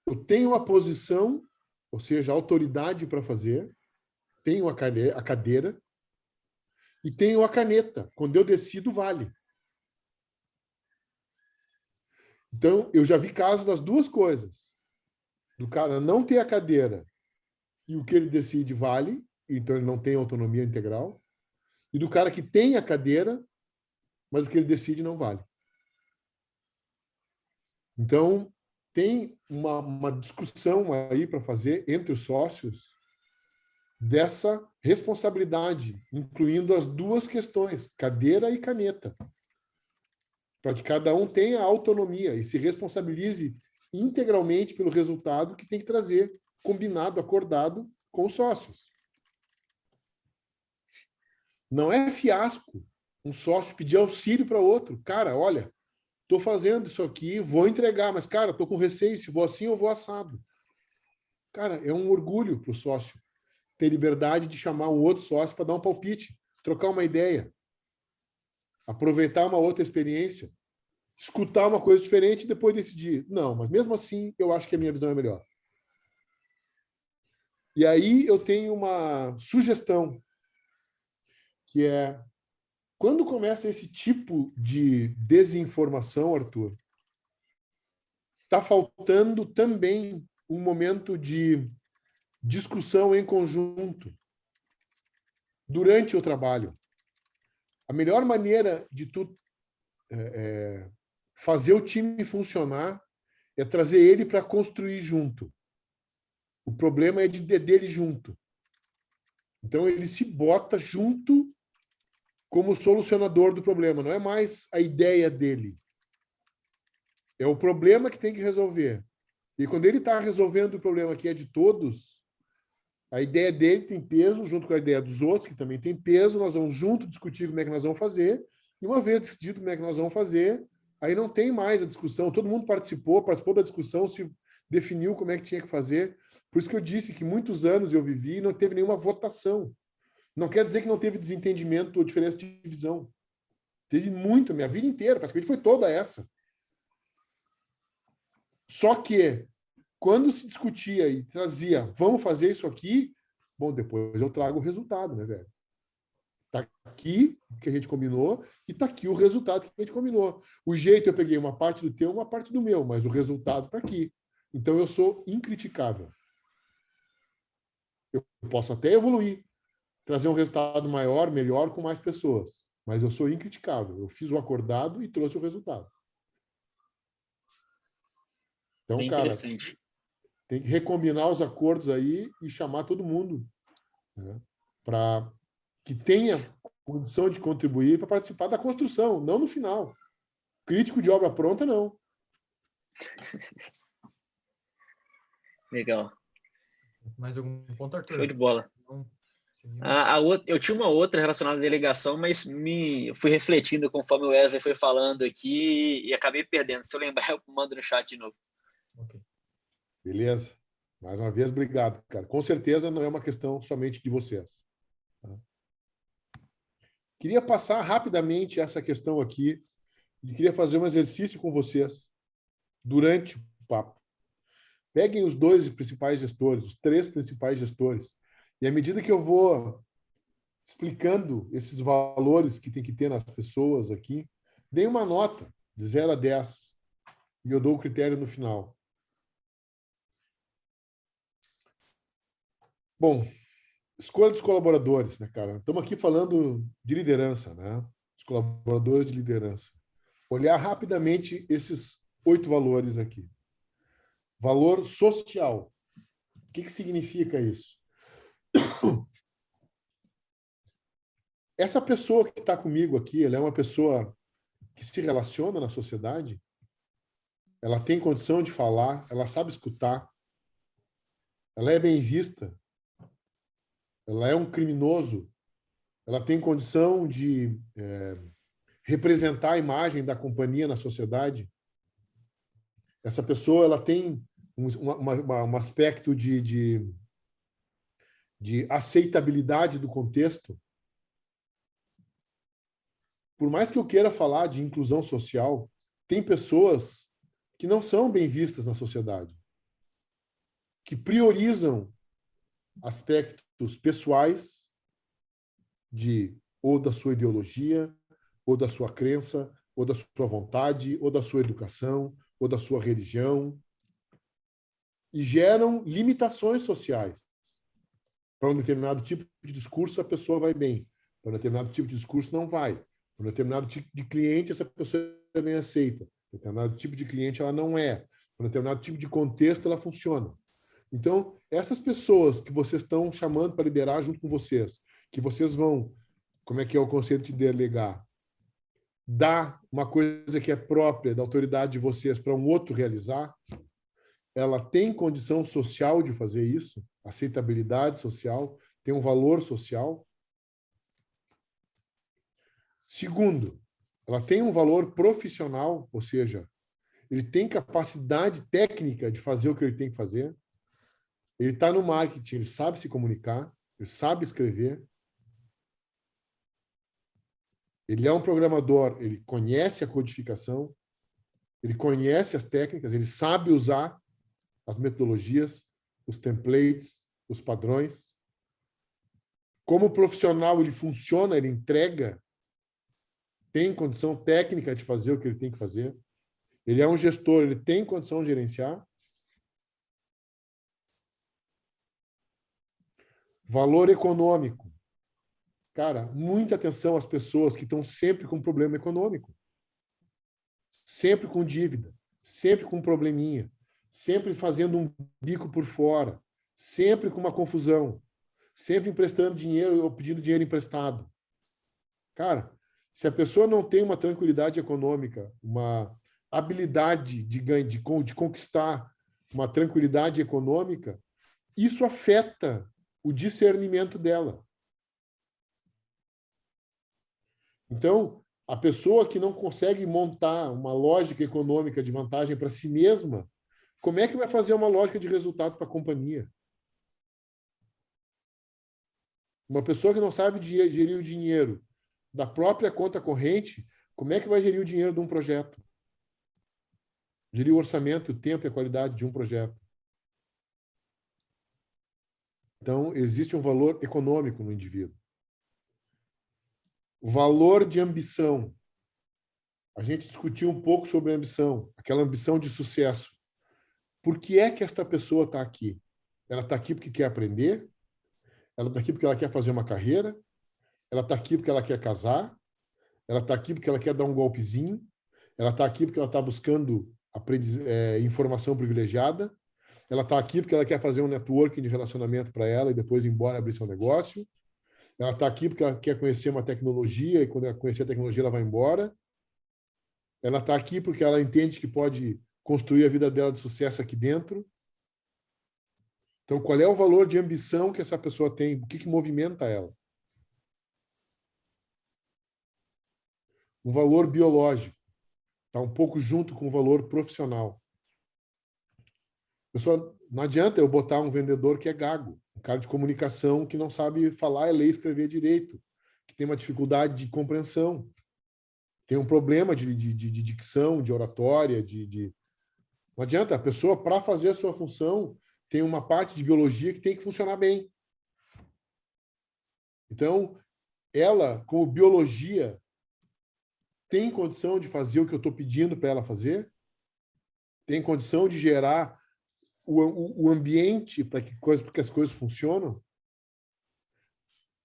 Eu tenho a posição, ou seja, a autoridade para fazer, tenho a cadeira e tenho a caneta. Quando eu decido, vale. Então, eu já vi casos das duas coisas. Do cara não ter a cadeira e o que ele decide vale, então ele não tem autonomia integral. E do cara que tem a cadeira, mas o que ele decide não vale. Então, tem uma discussão aí para fazer entre os sócios dessa responsabilidade, incluindo as duas questões, cadeira e caneta, para que cada um tenha autonomia e se responsabilize integralmente pelo resultado que tem que trazer, combinado, acordado com os sócios. Não é fiasco um sócio pedir auxílio para outro. Cara, olha, estou fazendo isso aqui, vou entregar, mas, cara, estou com receio, se vou assim ou vou assado. Cara, é um orgulho para o sócio ter liberdade de chamar um outro sócio para dar um palpite, trocar uma ideia, aproveitar uma outra experiência, escutar uma coisa diferente e depois decidir. Não, mas mesmo assim, eu acho que a minha visão é melhor. E aí eu tenho uma sugestão, que é, quando começa esse tipo de desinformação, Arthur, está faltando também um momento de discussão em conjunto durante o trabalho. A melhor maneira de tu fazer o time funcionar é trazer ele para construir junto. O problema é dele junto. Então, ele se bota junto como solucionador do problema. Não é mais a ideia dele. É o problema que tem que resolver. E quando ele está resolvendo o problema que é de todos, a ideia dele tem peso, junto com a ideia dos outros, que também tem peso, nós vamos junto discutir como é que nós vamos fazer, e uma vez decidido como é que nós vamos fazer, aí não tem mais a discussão, todo mundo participou da discussão, se definiu como é que tinha que fazer. Por isso que eu disse que muitos anos eu vivi e não teve nenhuma votação. Não quer dizer que não teve desentendimento ou diferença de visão. Teve muito, a minha vida inteira, praticamente foi toda essa. Só que, quando se discutia e trazia, vamos fazer isso aqui, bom, depois eu trago o resultado, né, velho? Tá aqui o que a gente combinou e tá aqui o resultado que a gente combinou. O jeito eu peguei uma parte do teu, uma parte do meu, mas o resultado tá aqui. Então eu sou incriticável. Eu posso até evoluir, trazer um resultado maior, melhor, com mais pessoas. Mas eu sou incriticável. Eu fiz o acordado e trouxe o resultado. Então, Bem cara, interessante. tem que recombinar os acordos aí e chamar todo mundo, né, para que tenha condição de contribuir para participar da construção, não no final. Crítico de obra pronta, não. Legal. Mais algum ponto, Arthur? Show de bola. Então, seguimos. Eu tinha uma outra relacionada à delegação, mas eu fui refletindo conforme o Wesley foi falando aqui e acabei perdendo. Se eu lembrar, eu mando no chat de novo. Ok. Beleza? Mais uma vez, obrigado, cara. Com certeza não é uma questão somente de vocês. Tá? Queria passar rapidamente essa questão aqui e queria fazer um exercício com vocês durante o papo. Peguem os dois principais gestores, os três principais gestores, e à medida que eu vou explicando esses valores que tem que ter nas pessoas aqui, deem uma nota de 0 a 10 e eu dou o critério no final. Bom, escolha dos colaboradores, né, cara? Estamos aqui falando de liderança, né? Os colaboradores de liderança. Olhar rapidamente esses 8 valores aqui. Valor social. O que significa isso? Essa pessoa que está comigo aqui, ela é uma pessoa que se relaciona na sociedade, ela tem condição de falar, ela sabe escutar, ela é bem vista, ela é um criminoso, ela tem condição de representar a imagem da companhia na sociedade. Essa pessoa ela tem um aspecto de aceitabilidade do contexto. Por mais que eu queira falar de inclusão social, tem pessoas que não são bem vistas na sociedade, que priorizam aspectos pessoais ou da sua ideologia, ou da sua crença, ou da sua vontade, ou da sua educação, ou da sua religião, e geram limitações sociais. Para um determinado tipo de discurso, a pessoa vai bem. Para um determinado tipo de discurso, não vai. Para um determinado tipo de cliente, essa pessoa é bem aceita. Para um determinado tipo de cliente, ela não é. Para um determinado tipo de contexto, ela funciona. Então, essas pessoas que vocês estão chamando para liderar junto com vocês, que vocês vão, como é que é o conceito de delegar? Dar uma coisa que é própria da autoridade de vocês para um outro realizar, ela tem condição social de fazer isso, aceitabilidade social, tem um valor social. Segundo, ela tem um valor profissional, ou seja, ele tem capacidade técnica de fazer o que ele tem que fazer. Ele está no marketing, ele sabe se comunicar, ele sabe escrever. Ele é um programador, ele conhece a codificação, ele conhece as técnicas, ele sabe usar as metodologias, os templates, os padrões. Como profissional, ele funciona, ele entrega, tem condição técnica de fazer o que ele tem que fazer. Ele é um gestor, ele tem condição de gerenciar. Valor econômico. Cara, muita atenção às pessoas que estão sempre com problema econômico. Sempre com dívida, sempre com probleminha, sempre fazendo um bico por fora, sempre com uma confusão, sempre emprestando dinheiro ou pedindo dinheiro emprestado. Cara, se a pessoa não tem uma tranquilidade econômica, uma habilidade de conquistar uma tranquilidade econômica, isso afeta o discernimento dela. Então, a pessoa que não consegue montar uma lógica econômica de vantagem para si mesma, como é que vai fazer uma lógica de resultado para a companhia? Uma pessoa que não sabe gerir o dinheiro da própria conta corrente, como é que vai gerir o dinheiro de um projeto? Gerir o orçamento, o tempo e a qualidade de um projeto. Então, existe um valor econômico no indivíduo. O valor de ambição. A gente discutiu um pouco sobre a ambição, aquela ambição de sucesso. Por que é que esta pessoa está aqui? Ela está aqui porque quer aprender? Ela está aqui porque ela quer fazer uma carreira, ela está aqui porque ela quer casar, ela está aqui porque ela quer dar um golpezinho, ela está aqui porque ela está buscando informação privilegiada, ela está aqui porque ela quer fazer um networking de relacionamento para ela e depois ir embora abrir seu negócio. Ela está aqui porque ela quer conhecer uma tecnologia e quando ela conhecer a tecnologia ela vai embora. Ela está aqui porque ela entende que pode construir a vida dela de sucesso aqui dentro. Então, qual é o valor de ambição que essa pessoa tem? O que movimenta ela? O valor biológico está um pouco junto com o valor profissional. Pessoal, não adianta eu botar um vendedor que é gago, um cara de comunicação que não sabe falar, ler e escrever direito, que tem uma dificuldade de compreensão, tem um problema de dicção, de oratória, Não adianta, a pessoa, para fazer a sua função, tem uma parte de biologia que tem que funcionar bem. Então, ela, como biologia, tem condição de fazer o que eu estou pedindo para ela fazer? Tem condição de gerar o ambiente para que as coisas funcionam?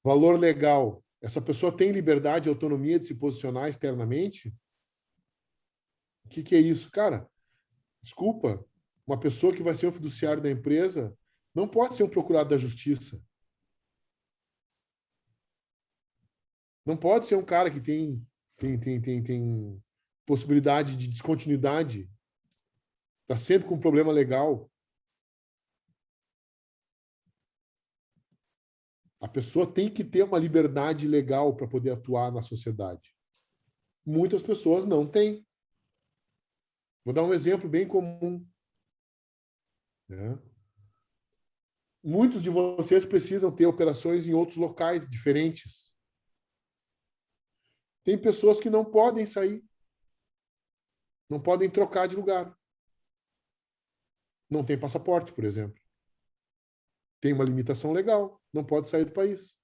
Valor legal. Essa pessoa tem liberdade e autonomia de se posicionar externamente? O que é isso? Cara, desculpa, uma pessoa que vai ser o fiduciário da empresa não pode ser um procurado da justiça. Não pode ser um cara que tem possibilidade de descontinuidade. Está sempre com um problema legal. A pessoa tem que ter uma liberdade legal para poder atuar na sociedade. Muitas pessoas não têm. Vou dar um exemplo bem comum. Né? Muitos de vocês precisam ter operações em outros locais diferentes. Tem pessoas que não podem sair. Não podem trocar de lugar. Não tem passaporte, por exemplo. Tem uma limitação legal, não pode sair do país.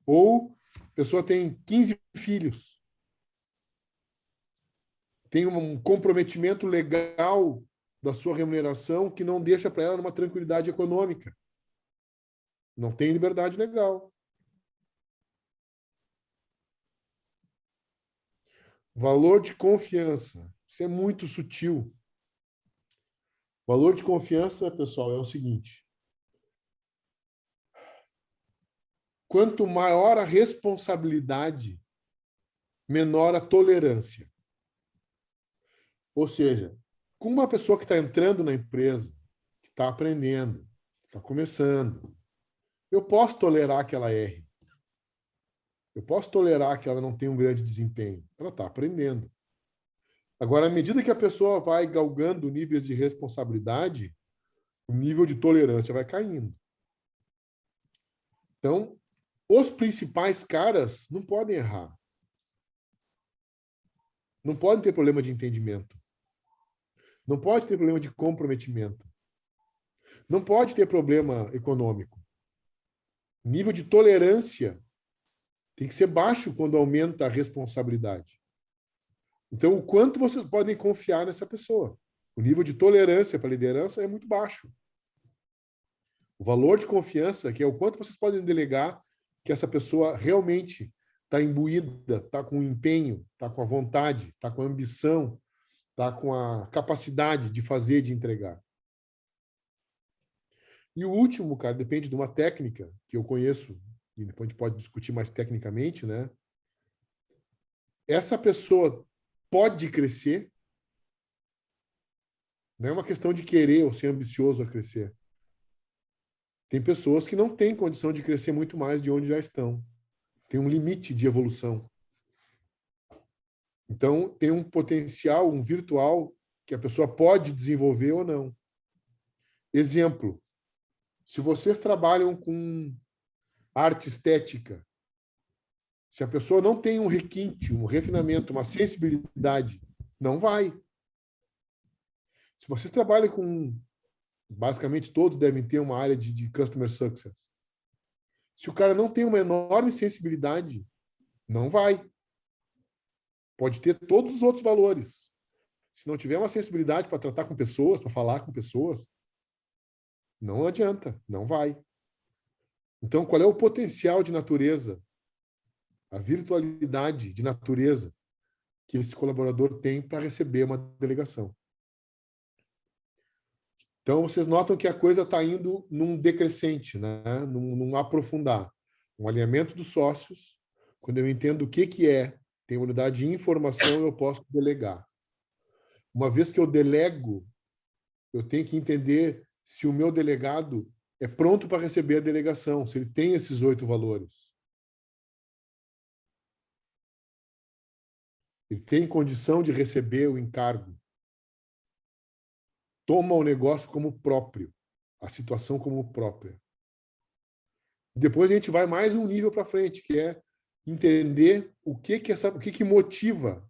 Ou a pessoa tem 15 filhos. Tem um comprometimento legal da sua remuneração que não deixa para ela uma tranquilidade econômica. Não tem liberdade legal. Valor de confiança. Isso é muito sutil. Valor de confiança, pessoal, é o seguinte. Quanto maior a responsabilidade, menor a tolerância. Ou seja, com uma pessoa que está entrando na empresa, que está aprendendo, que está começando, eu posso tolerar que ela erre. Eu posso tolerar que ela não tenha um grande desempenho. Ela está aprendendo. Agora, à medida que a pessoa vai galgando níveis de responsabilidade, o nível de tolerância vai caindo. Então, os principais caras não podem errar. Não podem ter problema de entendimento. Não pode ter problema de comprometimento. Não pode ter problema econômico. O nível de tolerância tem que ser baixo quando aumenta a responsabilidade. Então, o quanto vocês podem confiar nessa pessoa? O nível de tolerância para a liderança é muito baixo. O valor de confiança, que é o quanto vocês podem delegar que essa pessoa realmente está imbuída, está com empenho, está com a vontade, está com a ambição, está com a capacidade de fazer, de entregar. E o último, cara, depende de uma técnica que eu conheço, e depois a gente pode discutir mais tecnicamente, né? Essa pessoa pode crescer, não é uma questão de querer ou ser ambicioso a crescer. Tem pessoas que não têm condição de crescer muito mais de onde já estão. Tem um limite de evolução. Então, tem um potencial, um virtual, que a pessoa pode desenvolver ou não. Exemplo, se vocês trabalham com arte estética, se a pessoa não tem um requinte, um refinamento, uma sensibilidade, não vai. Se vocês trabalham com... Basicamente, todos devem ter uma área de customer success. Se o cara não tem uma enorme sensibilidade, não vai. Pode ter todos os outros valores. Se não tiver uma sensibilidade para tratar com pessoas, para falar com pessoas, não adianta, não vai. Então, qual é o potencial de natureza, a virtualidade de natureza que esse colaborador tem para receber uma delegação? Então, vocês notam que a coisa está indo num decrescente, né? num aprofundar. Um alinhamento dos sócios. Quando eu entendo o que é, tem unidade de informação, eu posso delegar. Uma vez que eu delego, eu tenho que entender se o meu delegado é pronto para receber a delegação, se ele tem esses 8 valores. Ele tem condição de receber o encargo. Toma o negócio como próprio, a situação como própria. Depois a gente vai mais um nível para frente, que é entender o que motiva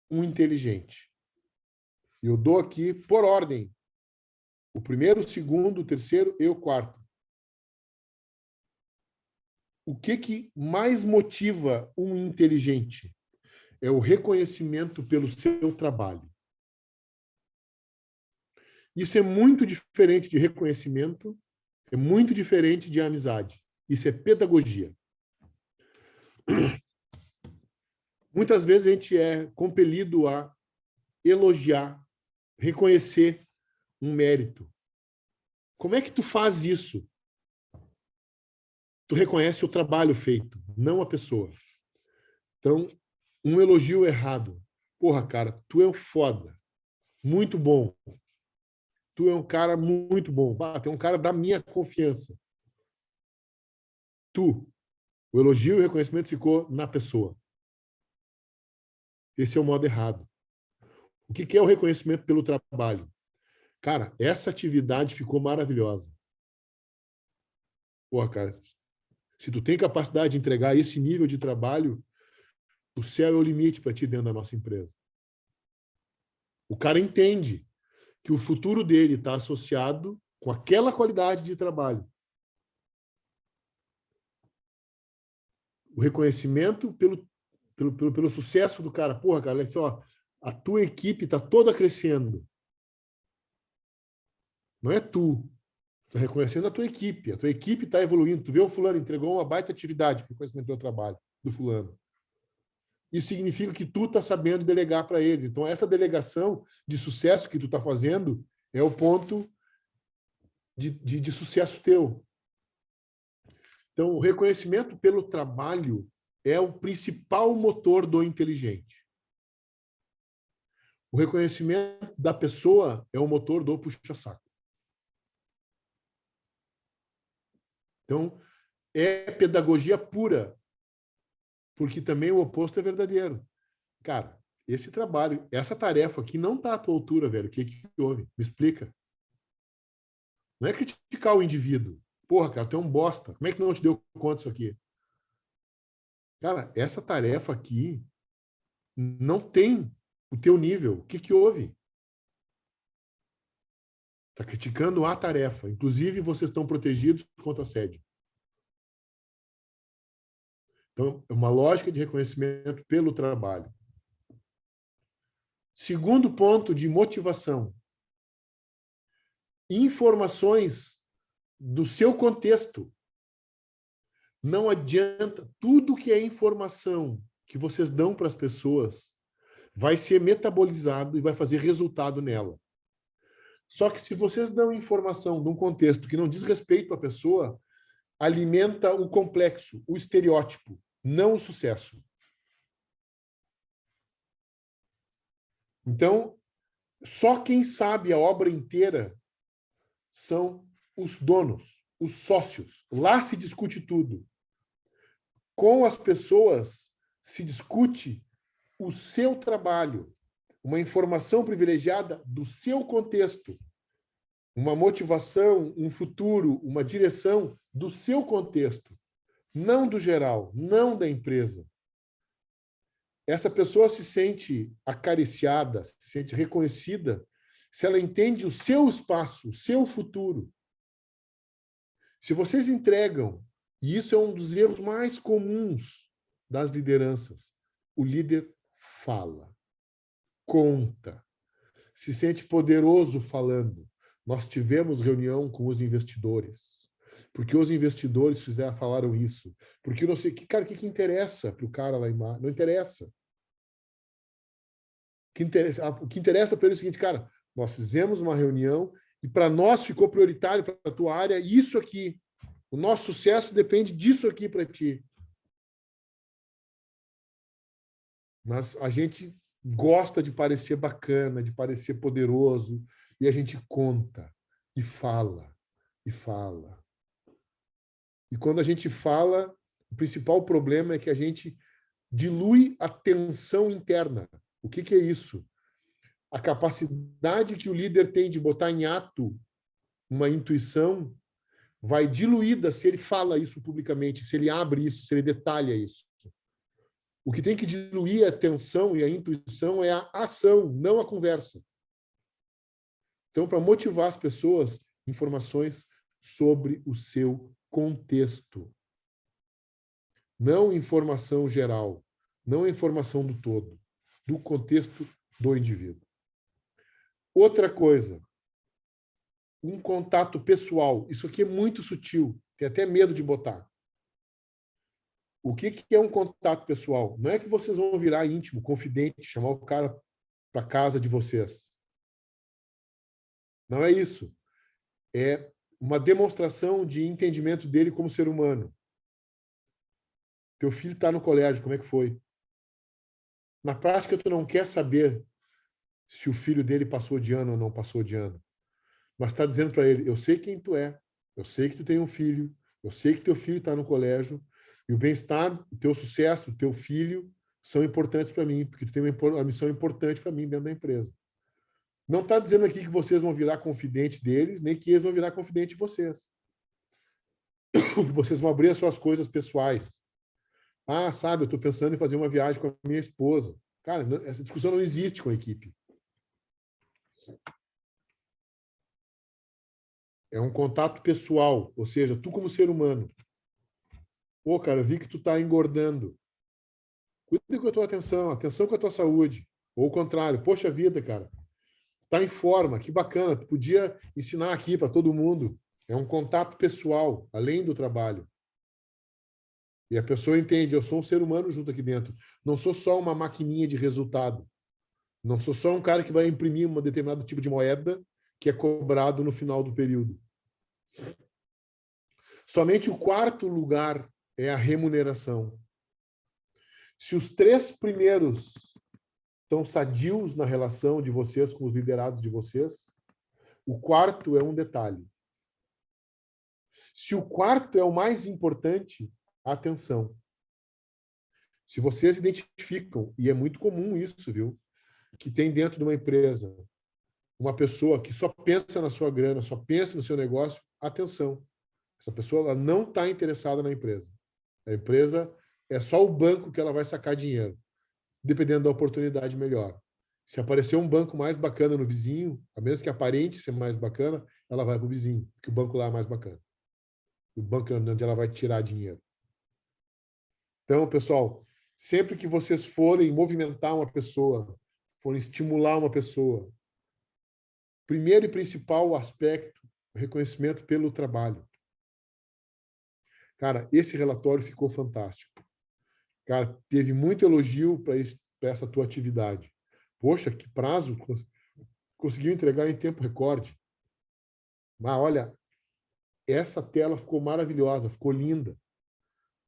um inteligente. Eu dou aqui por ordem. O primeiro, o segundo, o terceiro e o quarto. O que mais motiva um inteligente? É o reconhecimento pelo seu trabalho. Isso é muito diferente de reconhecimento, é muito diferente de amizade. Isso é pedagogia. Muitas vezes a gente é compelido a elogiar, reconhecer um mérito. Como é que tu faz isso? Tu reconhece o trabalho feito, não a pessoa. Então, um elogio errado. Porra, cara, tu é um foda. Muito bom. Tu é um cara muito bom. Tu é um cara da minha confiança. Tu. O elogio e o reconhecimento ficou na pessoa. Esse é o modo errado. O que é o reconhecimento pelo trabalho? Cara, essa atividade ficou maravilhosa. Porra, cara, se tu tem capacidade de entregar esse nível de trabalho, o céu é o limite para ti dentro da nossa empresa. O cara entende que o futuro dele está associado com aquela qualidade de trabalho. O reconhecimento pelo sucesso do cara. Porra, cara, olha só, a tua equipe está toda crescendo. Não é tu. Está reconhecendo a tua equipe. A tua equipe está evoluindo. Tu vê o fulano, entregou uma baita atividade, reconhecimento do trabalho do fulano. Isso significa que tu está sabendo delegar para eles. Então, essa delegação de sucesso que tu está fazendo é o ponto de sucesso teu. Então, o reconhecimento pelo trabalho é o principal motor do inteligente. O reconhecimento da pessoa é o motor do puxa-saco. Então, é pedagogia pura, porque também o oposto é verdadeiro. Cara, esse trabalho, essa tarefa aqui não está à tua altura, velho. O que houve? Me explica. Não é criticar o indivíduo. Porra, cara, tu é um bosta. Como é que não te deu conta disso aqui? Cara, essa tarefa aqui não tem o teu nível. O que houve? Está criticando a tarefa. Inclusive, vocês estão protegidos contra assédio. Então, é uma lógica de reconhecimento pelo trabalho. Segundo ponto de motivação. Informações do seu contexto. Não adianta. Tudo que é informação que vocês dão para as pessoas vai ser metabolizado e vai fazer resultado nela. Só que se vocês dão informação de um contexto que não diz respeito à pessoa, alimenta o complexo, o estereótipo, não o sucesso. Então, só quem sabe a obra inteira são os donos, os sócios. Lá se discute tudo. Com as pessoas se discute o seu trabalho, uma informação privilegiada do seu contexto, uma motivação, um futuro, uma direção do seu contexto, não do geral, não da empresa. Essa pessoa se sente acariciada, se sente reconhecida, se ela entende o seu espaço, o seu futuro. Se vocês entregam, e isso é um dos erros mais comuns das lideranças, o líder fala, conta, se sente poderoso falando. Nós tivemos reunião com os investidores. porque os investidores falaram isso, porque não sei, cara, o que interessa para o cara lá embaixo? Não interessa. O que interessa para ele é o seguinte, cara, nós fizemos uma reunião e para nós ficou prioritário para a tua área isso aqui. O nosso sucesso depende disso aqui para ti. Mas a gente gosta de parecer bacana, de parecer poderoso, e a gente conta, e fala, e fala. E quando a gente fala, o principal problema é que a gente dilui a tensão interna. O que é isso? A capacidade que o líder tem de botar em ato uma intuição vai diluída se ele fala isso publicamente, se ele abre isso, se ele detalha isso. O que tem que diluir a tensão e a intuição é a ação, não a conversa. Então, para motivar as pessoas, informações sobre o seu contexto. Não informação geral, não informação do todo, do contexto do indivíduo. Outra coisa, um contato pessoal. Isso aqui é muito sutil, tem até medo de botar. O que é um contato pessoal? Não é que vocês vão virar íntimo, confidente, chamar o cara para casa de vocês. Não é isso. É uma demonstração de entendimento dele como ser humano. Teu filho está no colégio, como é que foi? Na prática, tu não quer saber se o filho dele passou de ano ou não passou de ano. Mas está dizendo para ele, eu sei quem tu é, eu sei que tu tem um filho, eu sei que teu filho está no colégio, e o bem-estar, o teu sucesso, o teu filho são importantes para mim, porque tu tem uma missão importante para mim dentro da empresa. Não está dizendo aqui que vocês vão virar confidente deles, nem que eles vão virar confidente de vocês. Que vocês vão abrir as suas coisas pessoais. Ah, sabe, eu estou pensando em fazer uma viagem com a minha esposa. Cara, essa discussão não existe com a equipe. É um contato pessoal, ou seja, tu como ser humano. Pô, cara, eu vi que tu está engordando. Cuida com a tua atenção com a tua saúde. Ou o contrário, poxa vida, cara, tá em forma, que bacana, tu podia ensinar aqui para todo mundo. É um contato pessoal, além do trabalho. E a pessoa entende, eu sou um ser humano junto aqui dentro. Não sou só uma maquininha de resultado. Não sou só um cara que vai imprimir um determinado tipo de moeda que é cobrado no final do período. Somente o quarto lugar é a remuneração. Se os 3 primeiros estão sadios na relação de vocês com os liderados de vocês, o quarto é um detalhe. Se o quarto é o mais importante, atenção. Se vocês identificam, e é muito comum isso, viu? Que tem dentro de uma empresa uma pessoa que só pensa na sua grana, só pensa no seu negócio, atenção. Essa pessoa ela não está interessada na empresa. A empresa é só o banco que ela vai sacar dinheiro, dependendo da oportunidade melhor. Se aparecer um banco mais bacana no vizinho, a menos que aparente ser mais bacana, ela vai para o vizinho, porque o banco lá é mais bacana. O banco é onde ela vai tirar dinheiro. Então, pessoal, sempre que vocês forem movimentar uma pessoa, forem estimular uma pessoa, primeiro e principal aspecto, o reconhecimento pelo trabalho. Cara, esse relatório ficou fantástico. Cara, teve muito elogio para essa tua atividade. Poxa, que prazo! Conseguiu entregar em tempo recorde. Mas, olha, essa tela ficou maravilhosa, ficou linda.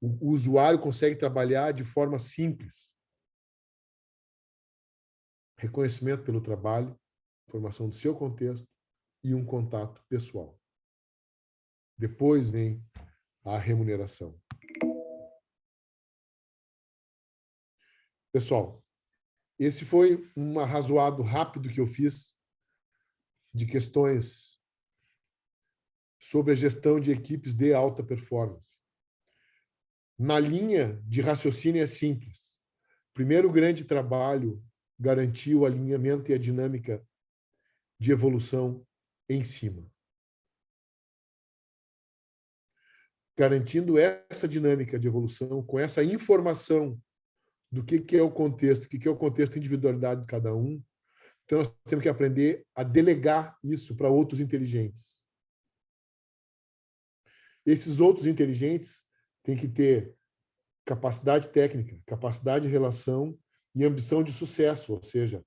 O usuário consegue trabalhar de forma simples. Reconhecimento pelo trabalho, informação do seu contexto e um contato pessoal. Depois vem a remuneração. Pessoal, esse foi um arrazoado rápido que eu fiz de questões sobre a gestão de equipes de alta performance. Na linha de raciocínio é simples. Primeiro grande trabalho garantir o alinhamento e a dinâmica de evolução em cima. Garantindo essa dinâmica de evolução, com essa informação do que é o contexto, o que é o contexto de individualidade de cada um. Então, nós temos que aprender a delegar isso para outros inteligentes. Esses outros inteligentes têm que ter capacidade técnica, capacidade de relação e ambição de sucesso, ou seja,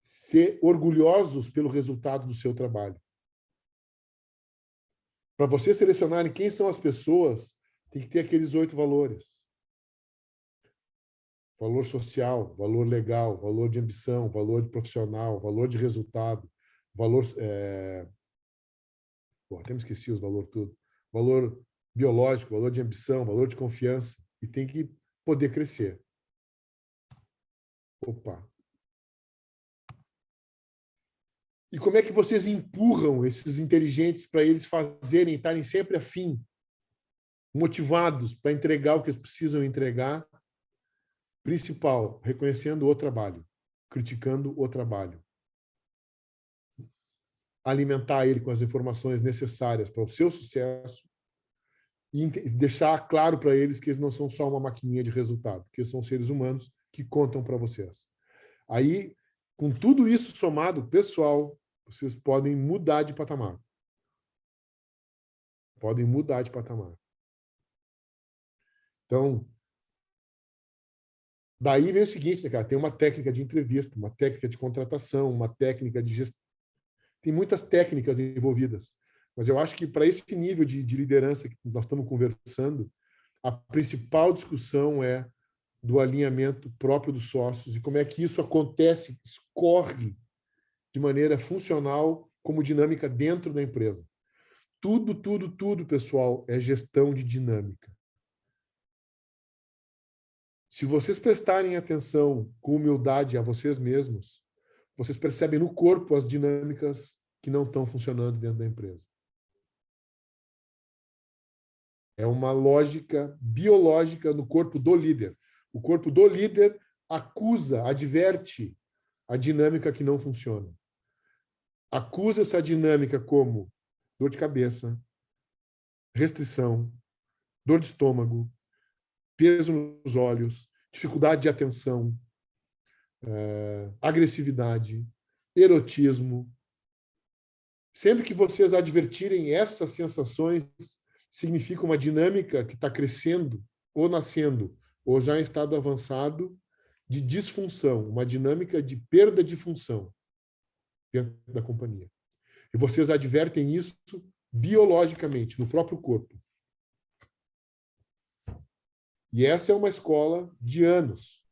ser orgulhosos pelo resultado do seu trabalho. Para você selecionarem quem são as pessoas, tem que ter aqueles 8 valores. Valor social, valor legal, valor de ambição, valor de profissional, valor de resultado, valor... até me esqueci os valores tudo. Valor biológico, valor de ambição, valor de confiança. E tem que poder crescer. Opa! E como é que vocês empurram esses inteligentes para eles fazerem, estarem sempre afim, motivados para entregar o que eles precisam entregar? Principal, reconhecendo o trabalho, criticando o trabalho. Alimentar ele com as informações necessárias para o seu sucesso e deixar claro para eles que eles não são só uma maquininha de resultado, que eles são seres humanos que contam para vocês. Aí, com tudo isso somado, pessoal, vocês podem mudar de patamar. Podem mudar de patamar. Então, daí vem o seguinte, né, cara? Tem uma técnica de entrevista, uma técnica de contratação, uma técnica de gestão. Tem muitas técnicas envolvidas. Mas eu acho que para esse nível de liderança que nós estamos conversando, a principal discussão é do alinhamento próprio dos sócios e como é que isso acontece, escorre de maneira funcional como dinâmica dentro da empresa. Tudo, pessoal, é gestão de dinâmica. Se vocês prestarem atenção com humildade a vocês mesmos, vocês percebem no corpo as dinâmicas que não estão funcionando dentro da empresa. É uma lógica biológica no corpo do líder. O corpo do líder acusa, adverte a dinâmica que não funciona. Acusa essa dinâmica como dor de cabeça, restrição, dor de estômago, peso nos olhos, dificuldade de atenção, agressividade, erotismo. Sempre que vocês advertirem essas sensações, significa uma dinâmica que está crescendo, ou nascendo, ou já em estado avançado de disfunção, uma dinâmica de perda de função dentro da companhia. E vocês advertem isso biologicamente, no próprio corpo. E essa é uma escola de anos.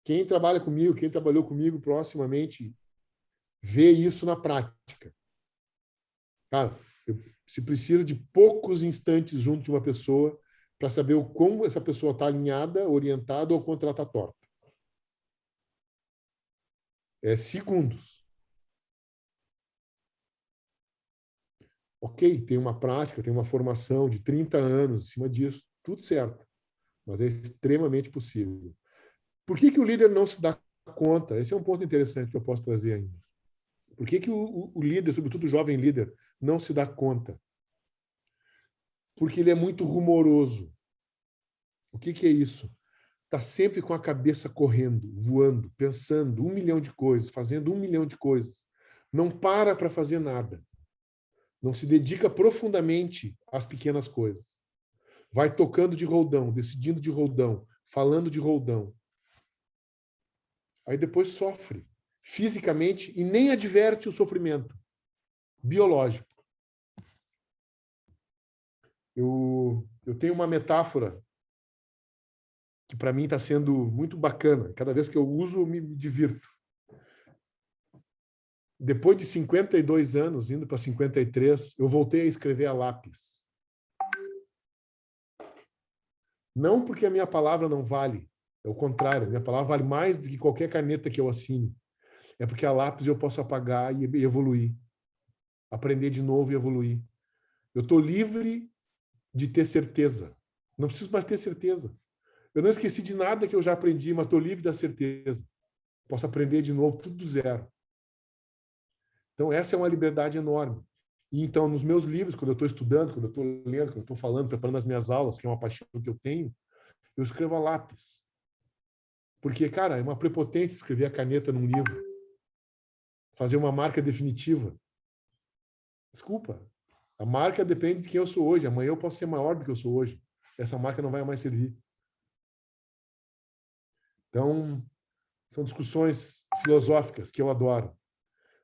Quem trabalha comigo, quem trabalhou comigo proximamente, vê isso na prática. Cara, se precisa de poucos instantes junto de uma pessoa para saber o como essa pessoa está alinhada, orientada ou quanto ela está torta. É segundos. Ok, tem uma prática, tem uma formação de 30 anos em cima disso, tudo certo. Mas é extremamente possível. Por que o líder não se dá conta? Esse é um ponto interessante que eu posso trazer ainda. Por que o líder, sobretudo o jovem líder, não se dá conta? Porque ele é muito rumoroso. O que é isso? Está sempre com a cabeça correndo, voando, pensando 1 milhão de coisas, fazendo 1 milhão de coisas. Não para fazer nada. Não se dedica profundamente às pequenas coisas. Vai tocando de roldão, decidindo de roldão, falando de roldão. Aí depois sofre fisicamente e nem adverte o sofrimento biológico. Eu tenho uma metáfora que para mim está sendo muito bacana. Cada vez que eu uso, eu me divirto. Depois de 52 anos, indo para 53, eu voltei a escrever a lápis. Não porque a minha palavra não vale, é o contrário, minha palavra vale mais do que qualquer caneta que eu assine. É porque a lápis eu posso apagar e evoluir. Aprender de novo e evoluir. Eu estou livre de ter certeza. Não preciso mais ter certeza. Eu não esqueci de nada que eu já aprendi, mas estou livre da certeza. Posso aprender de novo, tudo do zero. Então, essa é uma liberdade enorme. E, então, nos meus livros, quando eu estou estudando, quando eu estou lendo, quando eu estou falando, preparando as minhas aulas, que é uma paixão que eu tenho, eu escrevo a lápis. Porque, cara, é uma prepotência escrever a caneta num livro. Fazer uma marca definitiva. Desculpa. A marca depende de quem eu sou hoje. Amanhã eu posso ser maior do que eu sou hoje. Essa marca não vai mais servir. Então, são discussões filosóficas que eu adoro.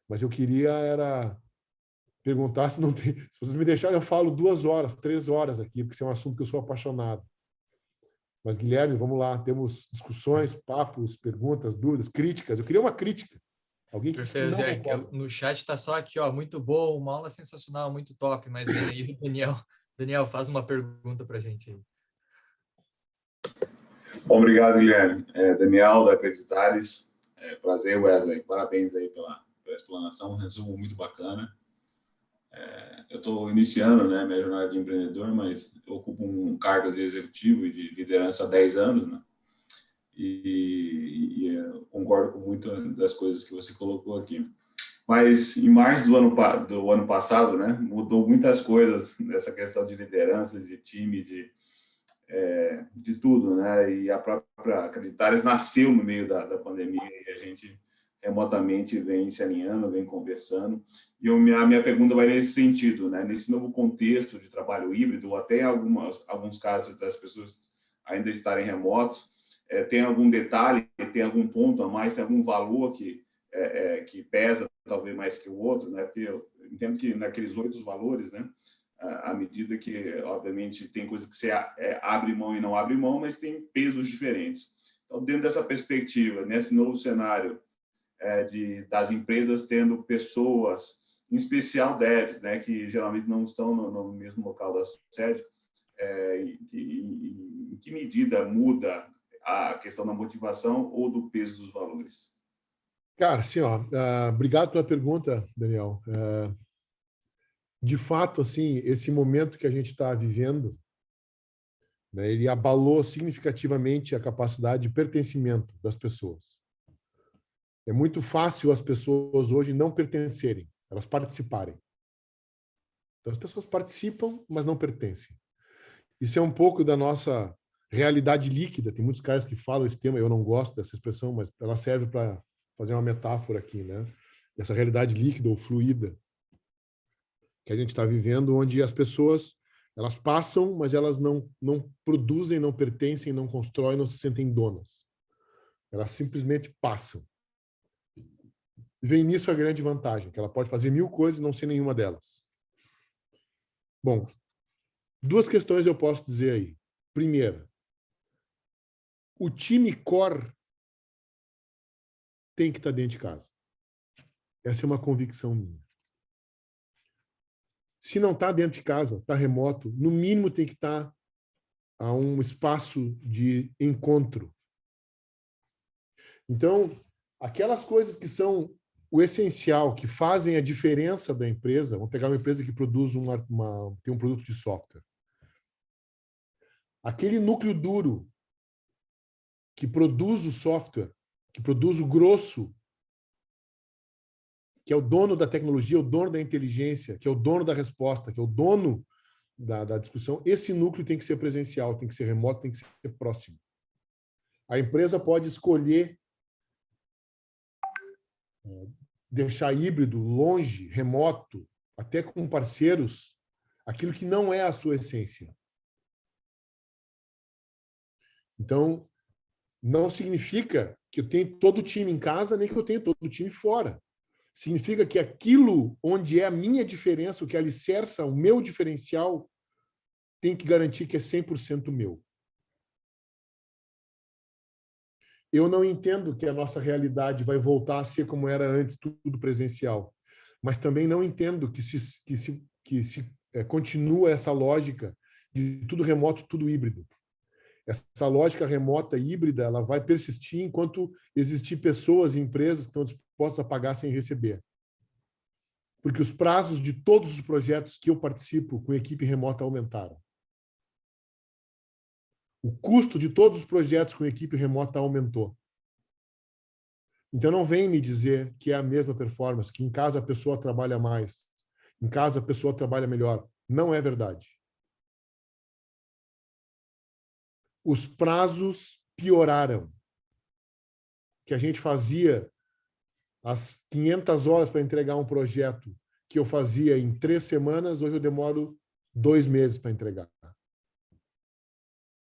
Mas eu queria era perguntar se não tem... Se vocês me deixarem, eu falo 2 horas, 3 horas aqui, porque esse é um assunto que eu sou apaixonado. Mas, Guilherme, vamos lá. Temos discussões, papos, perguntas, dúvidas, críticas. Eu queria uma crítica. Alguém que Perfeito, não Zé. concorda. No chat está só aqui, ó, muito bom, uma aula sensacional, muito top, mas vem aí o Daniel. Daniel, faz uma pergunta para a gente aí. Obrigado, Guilherme. Daniel, da Acreditares. Prazer, Wesley. Parabéns aí pela explanação, um resumo muito bacana. Eu estou iniciando, né, minha jornada de empreendedor, mas eu ocupo um cargo de executivo e de liderança há 10 anos, né? E eu concordo com muitas das coisas que você colocou aqui. Mas em março do ano passado, né, mudou muitas coisas nessa questão de liderança, de time, de tudo, né? E a própria Acreditares nasceu no meio da pandemia e a gente remotamente vem se alinhando, vem conversando. E a minha pergunta vai nesse sentido, né? Nesse novo contexto de trabalho híbrido, ou até alguns casos das pessoas ainda estarem remotos, tem algum detalhe, tem algum ponto a mais, tem algum valor que pesa talvez mais que o outro, né? Porque eu entendo que naqueles 8 valores, né? À medida que, obviamente, tem coisa que você abre mão e não abre mão, mas tem pesos diferentes. Então, dentro dessa perspectiva, nesse novo cenário das empresas tendo pessoas, em especial devs, né, que geralmente não estão no mesmo local da sede, em que medida muda a questão da motivação ou do peso dos valores? Cara, assim, ó, obrigado pela pergunta, Daniel. De fato, assim, esse momento que a gente está vivendo, né, ele abalou significativamente a capacidade de pertencimento das pessoas. É muito fácil as pessoas hoje não pertencerem, elas participarem. Então, as pessoas participam, mas não pertencem. Isso é um pouco da nossa realidade líquida. Tem muitos caras que falam esse tema, eu não gosto dessa expressão, mas ela serve para fazer uma metáfora aqui, né? Essa realidade líquida ou fluida que a gente está vivendo, onde as pessoas elas passam, mas elas não produzem, não pertencem, não constroem, não se sentem donas. Elas simplesmente passam. E vem nisso a grande vantagem, que ela pode fazer 1000 coisas e não ser nenhuma delas. Bom, 2 questões eu posso dizer aí. Primeira, o time core tem que estar dentro de casa. Essa é uma convicção minha. Se não está dentro de casa, está remoto, no mínimo tem que estar a um espaço de encontro. Então, aquelas coisas que são o essencial, que fazem a diferença da empresa, vamos pegar uma empresa que produz tem um produto de software. Aquele núcleo duro que produz o software, que produz o grosso, que é o dono da tecnologia, o dono da inteligência, que é o dono da resposta, que é o dono da discussão, esse núcleo tem que ser presencial, tem que ser remoto, tem que ser próximo. A empresa pode escolher deixar híbrido, longe, remoto, até com parceiros, aquilo que não é a sua essência. Então, não significa que eu tenho todo o time em casa, nem que eu tenho todo o time fora. Significa que aquilo onde é a minha diferença, o que alicerça o meu diferencial, tem que garantir que é 100% meu. Eu não entendo que a nossa realidade vai voltar a ser como era antes, tudo presencial. Mas também não entendo que se continua essa lógica de tudo remoto, tudo híbrido. Essa lógica remota híbrida, ela vai persistir enquanto existir pessoas e empresas que estão dispostas a pagar sem receber. Porque os prazos de todos os projetos que eu participo com equipe remota aumentaram. O custo de todos os projetos com equipe remota aumentou. Então, não vem me dizer que é a mesma performance, que em casa a pessoa trabalha mais, em casa a pessoa trabalha melhor. Não é verdade. Os prazos pioraram. Que a gente fazia as 500 horas para entregar um projeto que eu fazia em 3 semanas, hoje eu demoro 2 meses para entregar.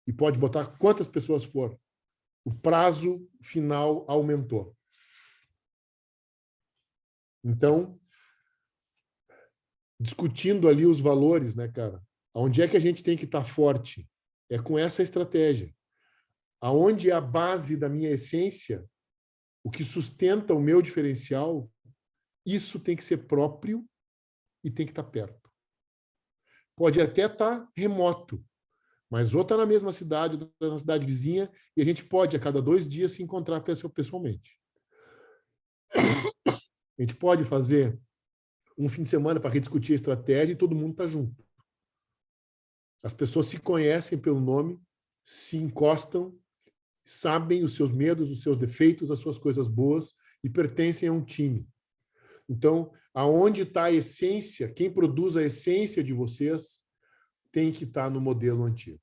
E pode botar quantas pessoas for. O prazo final aumentou. Então, discutindo ali os valores, né, cara? Onde é que a gente tem que estar forte? É com essa estratégia. Aonde é a base da minha essência, o que sustenta o meu diferencial, isso tem que ser próprio e tem que estar perto. Pode até estar remoto, mas ou está na mesma cidade, ou está na cidade vizinha, e a gente pode, a cada 2 dias, se encontrar pessoalmente. A gente pode fazer um fim de semana para rediscutir a estratégia e todo mundo está junto. As pessoas se conhecem pelo nome, se encostam, sabem os seus medos, os seus defeitos, as suas coisas boas e pertencem a um time. Então, aonde está a essência, quem produz a essência de vocês tem que estar no modelo antigo.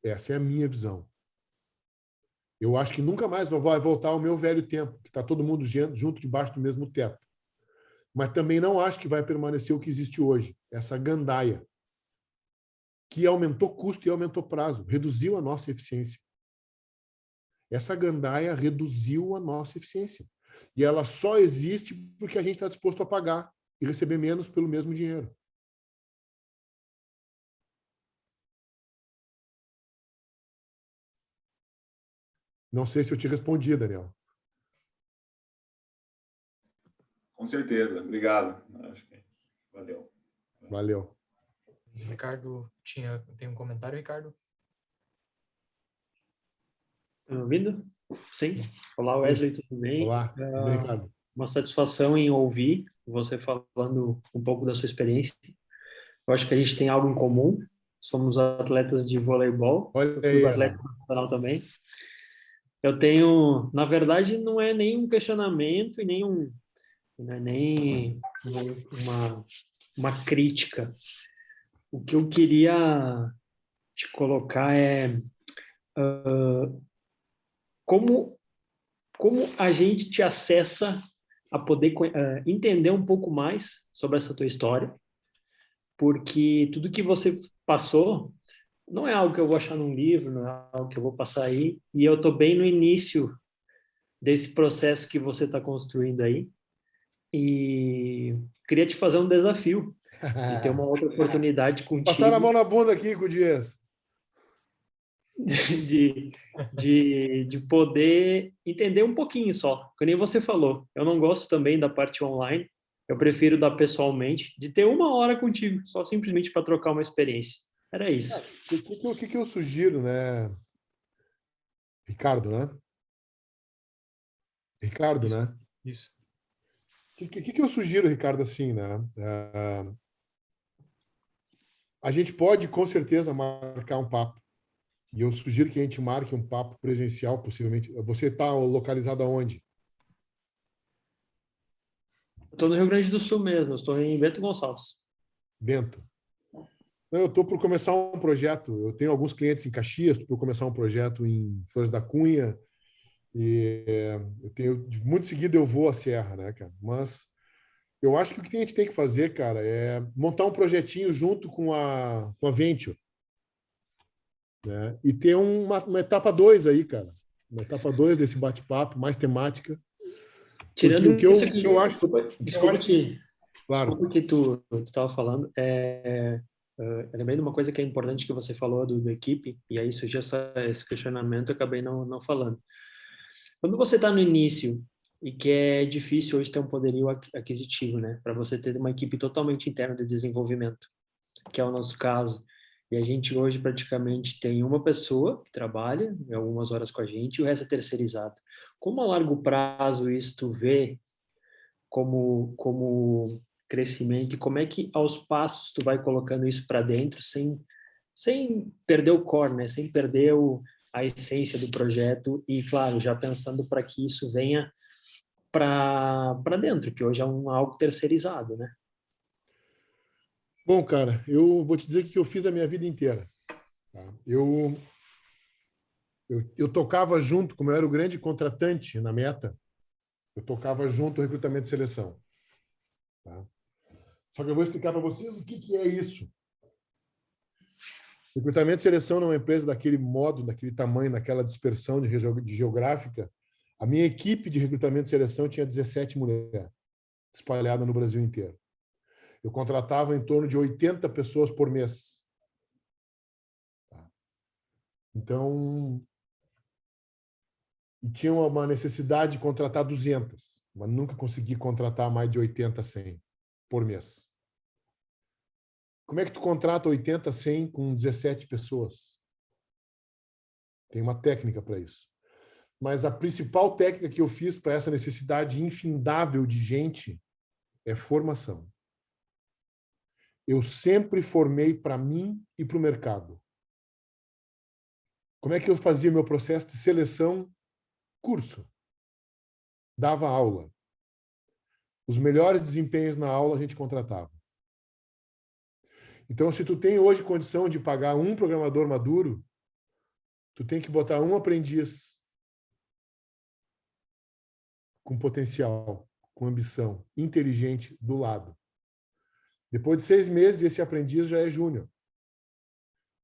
Essa é a minha visão. Eu acho que nunca mais vai voltar ao meu velho tempo, que está todo mundo junto debaixo do mesmo teto. Mas também não acho que vai permanecer o que existe hoje, essa gandaia, que aumentou custo e aumentou prazo, reduziu a nossa eficiência. Essa gandaia reduziu a nossa eficiência. E ela só existe porque a gente está disposto a pagar e receber menos pelo mesmo dinheiro. Não sei se eu te respondi, Daniel. Com certeza. Obrigado. Acho que valeu. Valeu. O Ricardo tem um comentário, Ricardo? Tá me ouvindo? Sim. Olá, Wesley, tudo bem? Olá, tudo bem, Ricardo? Uma satisfação em ouvir você falando um pouco da sua experiência. Eu acho que a gente tem algo em comum. Somos atletas de voleibol. Olha Eu fui aí, atleta profissional também. Eu tenho, na verdade, não é nenhum questionamento e não é nem uma crítica. O que eu queria te colocar é como a gente te acessa a poder entender um pouco mais sobre essa tua história, porque tudo que você passou não é algo que eu vou achar num livro, não é algo que eu vou passar aí, e eu estou bem no início desse processo que você está construindo aí, e queria te fazer um desafio de ter uma outra oportunidade contigo. Passar a mão na bunda aqui com o Dias. De poder entender um pouquinho só, que nem você falou. Eu não gosto também da parte online, eu prefiro dar pessoalmente, de ter 1 hora contigo, só simplesmente para trocar uma experiência. Era isso. O que eu sugiro, né? Ricardo, né? Ricardo, Isso. né? Isso. O que eu sugiro, Ricardo, assim, né? A gente pode, com certeza, marcar um papo. E eu sugiro que a gente marque um papo presencial, possivelmente. Você está localizado aonde? Estou no Rio Grande do Sul mesmo, estou em Bento Gonçalves. Bento. Eu estou por começar um projeto. Eu tenho alguns clientes em Caxias, estou por começar um projeto em Flores da Cunha. E muito seguido eu vou à Serra, né, cara? Mas eu acho que o que a gente tem que fazer, cara, é montar um projetinho junto com a Venture, né? E ter uma etapa 2 aí, cara. Uma etapa 2 desse bate-papo, mais temática. Tirando o que eu, isso aqui, eu acho... Claro. Desculpa que tu estava falando. Eu lembrei de uma coisa que é importante que você falou do equipe, e aí surgiu esse questionamento, eu acabei não falando. Quando você está no início e que é difícil hoje ter um poderio aquisitivo, né, para você ter uma equipe totalmente interna de desenvolvimento, que é o nosso caso, e a gente hoje praticamente tem uma pessoa que trabalha algumas horas com a gente e o resto é terceirizado. Como a largo prazo isso tu vê como crescimento e como é que aos passos tu vai colocando isso para dentro sem perder o core, né, sem perder a essência do projeto e, claro, já pensando para que isso venha para dentro, que hoje é algo terceirizado, né? Bom, cara, eu vou te dizer o que eu fiz a minha vida inteira. Tá? Eu tocava junto, como eu era o grande contratante na Meta, Eu tocava junto o recrutamento e seleção. Tá? Só que eu vou explicar para vocês o que é isso. Recrutamento e seleção numa empresa daquele modo, daquele tamanho, naquela dispersão de geográfica. A minha equipe de recrutamento e seleção tinha 17 mulheres espalhadas no Brasil inteiro. Eu contratava em torno de 80 pessoas por mês. Então, tinha uma necessidade de contratar 200, mas nunca consegui contratar mais de 80, 100 por mês. Como é que tu contrata 80, 100 com 17 pessoas? Tem uma técnica para isso. Mas a principal técnica que eu fiz para essa necessidade infindável de gente é formação. Eu sempre formei para mim e para o mercado. Como é que eu fazia meu processo de seleção? Curso. Dava aula. Os melhores desempenhos na aula a gente contratava. Então, se tu tem hoje condição de pagar um programador maduro, tu tem que botar um aprendiz com potencial, com ambição, inteligente do lado. Depois de 6 meses, esse aprendiz já é júnior.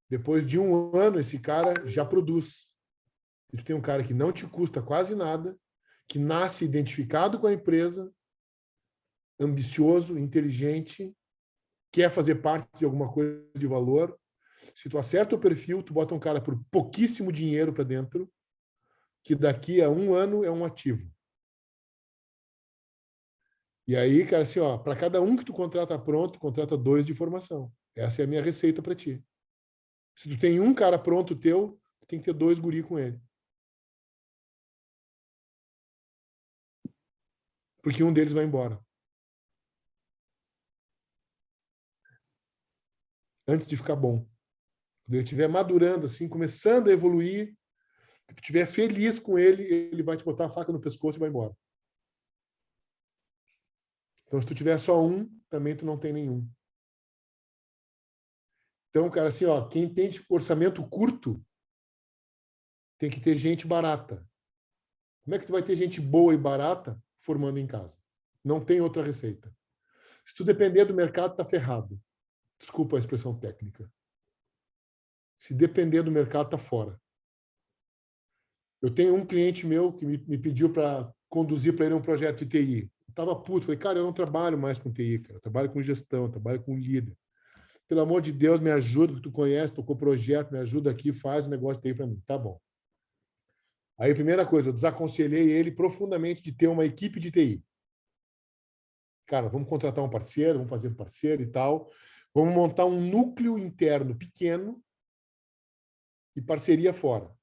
Depois de 1 ano, esse cara já produz. E tu tem um cara que não te custa quase nada, que nasce identificado com a empresa, ambicioso, inteligente, quer fazer parte de alguma coisa de valor. Se tu acerta o perfil, tu bota um cara por pouquíssimo dinheiro para dentro, que daqui a 1 ano é um ativo. E aí, cara, assim, ó, para cada um que tu contrata pronto, contrata 2 de formação. Essa é a minha receita para ti. Se tu tem um cara pronto teu, tu tem que ter 2 guri com ele. Porque um deles vai embora. Antes de ficar bom. Quando ele estiver madurando, assim, começando a evoluir, que tu estiver feliz com ele, ele vai te botar a faca no pescoço e vai embora. Então, se tu tiver só um, também tu não tem nenhum. Então, cara, assim, ó, quem tem orçamento curto tem que ter gente barata. Como é que tu vai ter gente boa e barata formando em casa? Não tem outra receita. Se tu depender do mercado, tá ferrado. Desculpa a expressão técnica. Se depender do mercado, tá fora. Eu tenho um cliente meu que me pediu para conduzir para ele um projeto de TI. Eu estava puto. Falei, cara, eu não trabalho mais com TI, cara. Eu trabalho com gestão, eu trabalho com líder. Pelo amor de Deus, me ajuda, que tu conhece, tocou projeto, me ajuda aqui, faz um negócio de TI para mim. Tá bom. Aí, primeira coisa, eu desaconselhei ele profundamente de ter uma equipe de TI. Cara, vamos contratar um parceiro, vamos fazer um parceiro e tal. Vamos montar um núcleo interno pequeno e parceria fora.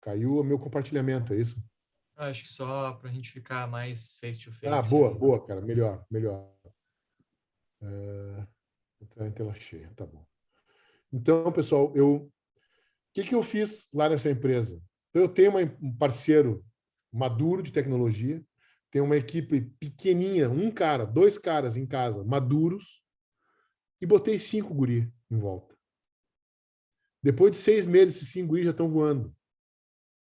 Caiu o meu compartilhamento, é isso? Acho que só para a gente ficar mais face-to-face. Ah, boa, cara. Melhor. Entrar em tela cheia, tá bom. Então, pessoal, o que eu fiz lá nessa empresa? Então, eu tenho um parceiro maduro de tecnologia, tenho uma equipe pequenininha, 2 caras em casa, maduros, e botei 5 guri em volta. Depois de 6 meses, esses 5 guri já estão voando.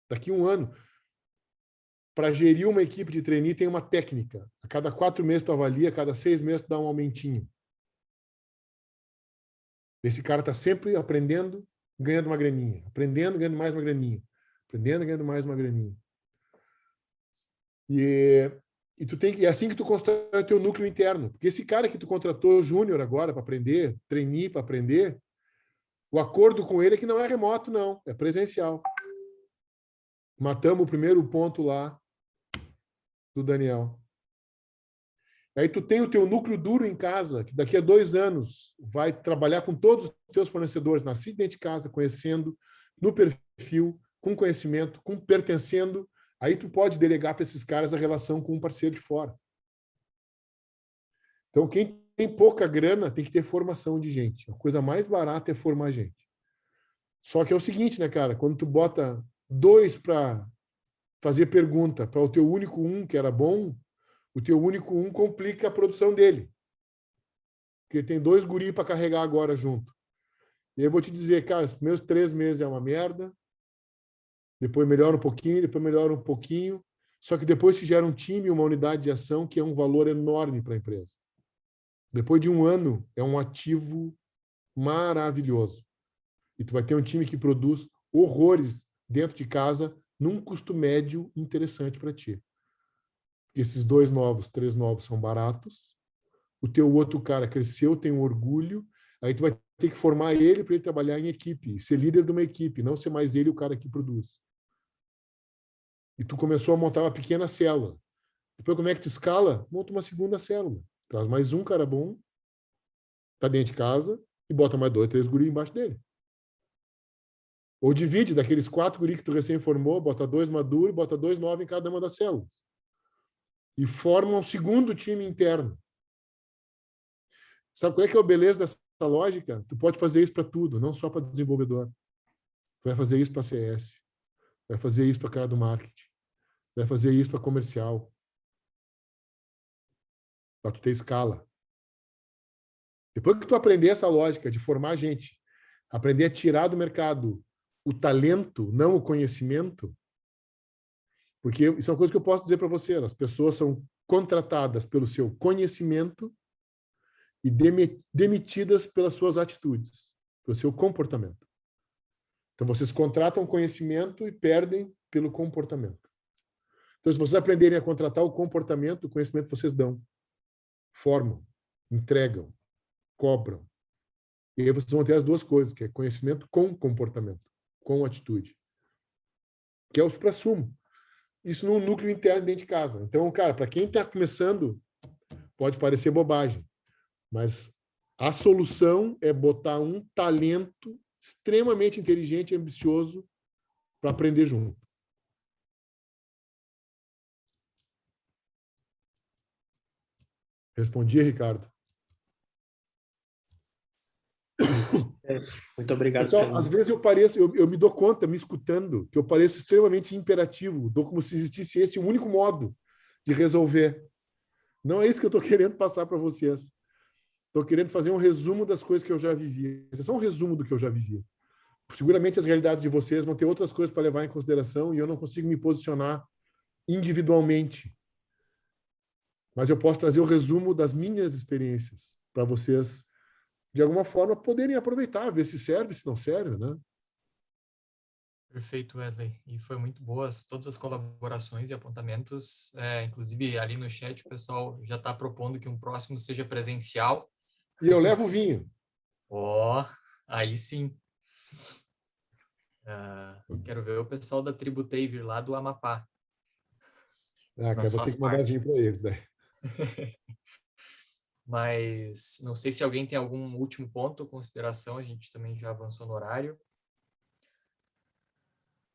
Daqui 1 ano, para gerir uma equipe de trainee, tem uma técnica. A cada 4 meses tu avalia, a cada 6 meses tu dá um aumentinho. Esse cara está sempre aprendendo, ganhando uma graninha. Aprendendo, ganhando mais uma graninha. Aprendendo, ganhando mais uma graninha. E tu tem que, é assim que tu constrói o teu núcleo interno. Porque esse cara que tu contratou júnior agora para aprender, trainee para aprender, o acordo com ele é que não é remoto, não. É presencial. Matamos o primeiro ponto lá do Daniel. Aí tu tem o teu núcleo duro em casa, que daqui a 2 anos vai trabalhar com todos os teus fornecedores, nascido dentro de casa, conhecendo, no perfil, com conhecimento, com pertencendo. Aí tu pode delegar para esses caras a relação com um parceiro de fora. Então, quem tem pouca grana tem que ter formação de gente. A coisa mais barata é formar gente. Só que é o seguinte, né, cara? Quando tu bota 2 para fazer pergunta para o teu único 1 que era bom, o teu único 1 complica a produção dele. Porque tem 2 guri para carregar agora junto. E eu vou te dizer, cara, os primeiros 3 meses é uma merda. depois melhora um pouquinho, depois melhora um pouquinho, só que depois se gera um time, uma unidade de ação que é um valor enorme para a empresa. Depois de um ano, é um ativo maravilhoso. E tu vai ter um time que produz horrores dentro de casa num custo médio interessante para ti. Esses 2 novos, 3 novos são baratos. O teu outro cara cresceu, tem um orgulho. Aí tu vai ter que formar ele para ele trabalhar em equipe, ser líder de uma equipe, não ser mais ele o cara que produz. E tu começou a montar uma pequena célula. Depois, como é que tu escala? Monta uma segunda célula. Traz mais um cara bom, tá dentro de casa, e bota mais 2, 3 guris embaixo dele. Ou divide daqueles 4 guris que tu recém formou, bota 2 maduros, bota 2 novos em cada uma das células. E forma um segundo time interno. Sabe qual é que é a beleza dessa lógica? Tu pode fazer isso para tudo, não só para desenvolvedor. Tu vai fazer isso para CS. Vai fazer isso para cara do marketing. Vai fazer isso para comercial. Para tu ter escala. Depois que tu aprender essa lógica de formar gente, aprender a tirar do mercado o talento, não o conhecimento, porque isso é uma coisa que eu posso dizer para você, as pessoas são contratadas pelo seu conhecimento e demitidas pelas suas atitudes, pelo seu comportamento. Então, vocês contratam conhecimento e perdem pelo comportamento. Então, se vocês aprenderem a contratar o comportamento, o conhecimento vocês dão, formam, entregam, cobram. E aí vocês vão ter as duas coisas, que é conhecimento com comportamento, com atitude. Que é o suprassumo. Isso num núcleo interno dentro de casa. Então, cara, para quem está começando, pode parecer bobagem, mas a solução é botar um talento extremamente inteligente e ambicioso para aprender junto. Respondi, Ricardo? Muito obrigado. Pessoal, às vezes eu me dou conta, me escutando, que eu pareço extremamente imperativo, dou como se existisse esse único modo de resolver. Não é isso que eu estou querendo passar para vocês. Estou querendo fazer um resumo das coisas que eu já vivi. É só um resumo do que eu já vivi. Seguramente as realidades de vocês vão ter outras coisas para levar em consideração e eu não consigo me posicionar individualmente. Mas eu posso trazer o resumo das minhas experiências para vocês, de alguma forma, poderem aproveitar, ver se serve, se não serve, né? Perfeito, Wesley. E foi muito boas todas as colaborações e apontamentos. Inclusive, ali no chat, o pessoal já está propondo que um próximo seja presencial. E eu levo o vinho. Aí sim. Quero ver o pessoal da tribo Tavir, lá do Amapá. Cara, vou ter que mandar vinho para eles, daí. Mas não sei se alguém tem algum último ponto ou consideração, a gente também já avançou no horário.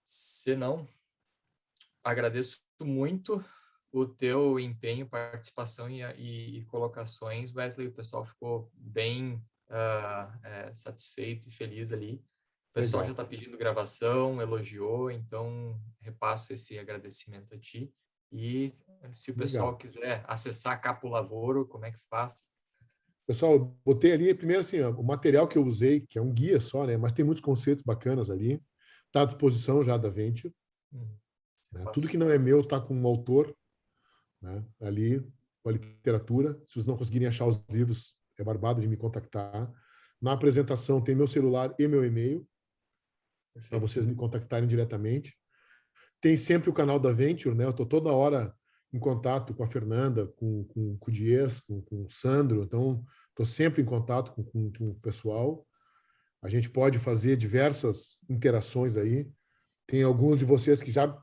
Se não, agradeço muito o teu empenho, participação e colocações, Wesley. O pessoal ficou bem satisfeito e feliz ali. O pessoal Legal. já está pedindo gravação, elogiou, então repasso esse agradecimento a ti. E se o pessoal Legal. quiser acessar Capo Lavoro, como é que faz? Pessoal, eu botei ali, primeiro assim, ó, o material que eu usei, que é um guia só, né? Mas tem muitos conceitos bacanas ali. Está à disposição já da Venture. Né? Tudo que não é meu está com um autor, né? Ali, com a literatura. Se vocês não conseguirem achar os livros, é barbado de me contactar. Na apresentação tem meu celular e meu e-mail, para vocês me contactarem diretamente. Tem sempre o canal da Venture, né? Eu estou toda hora em contato com a Fernanda, com o Dias, com o Sandro. Então, estou sempre em contato com o pessoal. A gente pode fazer diversas interações aí. Tem alguns de vocês que já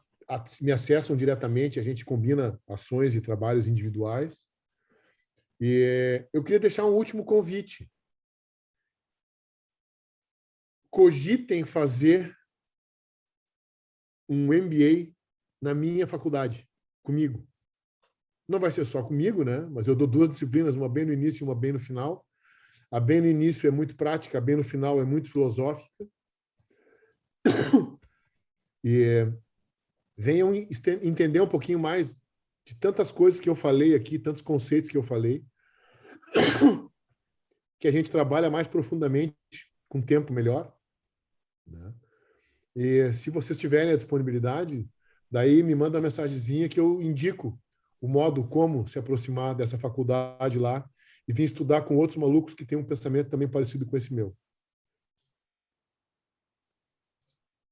me acessam diretamente, a gente combina ações e trabalhos individuais. E eu queria deixar um último convite. Cogitem fazer um MBA na minha faculdade, comigo. Não vai ser só comigo, né? Mas eu dou 2 disciplinas, uma bem no início e uma bem no final. A bem no início é muito prática, a bem no final é muito filosófica. E venham entender um pouquinho mais de tantas coisas que eu falei aqui, tantos conceitos que eu falei, que a gente trabalha mais profundamente com tempo melhor, né? E se vocês tiverem a disponibilidade, daí me manda uma mensagenzinha que eu indico o modo como se aproximar dessa faculdade lá e vir estudar com outros malucos que têm um pensamento também parecido com esse meu.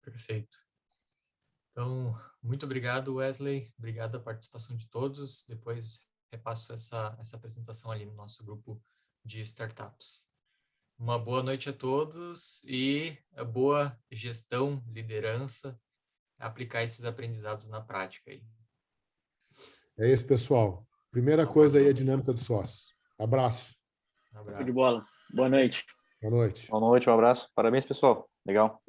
Perfeito. Então, muito obrigado, Wesley. Obrigado a participação de todos. Depois repasso essa apresentação ali no nosso grupo de startups. Uma boa noite a todos e a boa gestão, liderança, aplicar esses aprendizados na prática aí. É isso, pessoal. Primeira coisa aí é a dinâmica dos sócios. Abraço. De bola. Boa noite. Boa noite. Boa noite, um abraço. Parabéns, pessoal. Legal.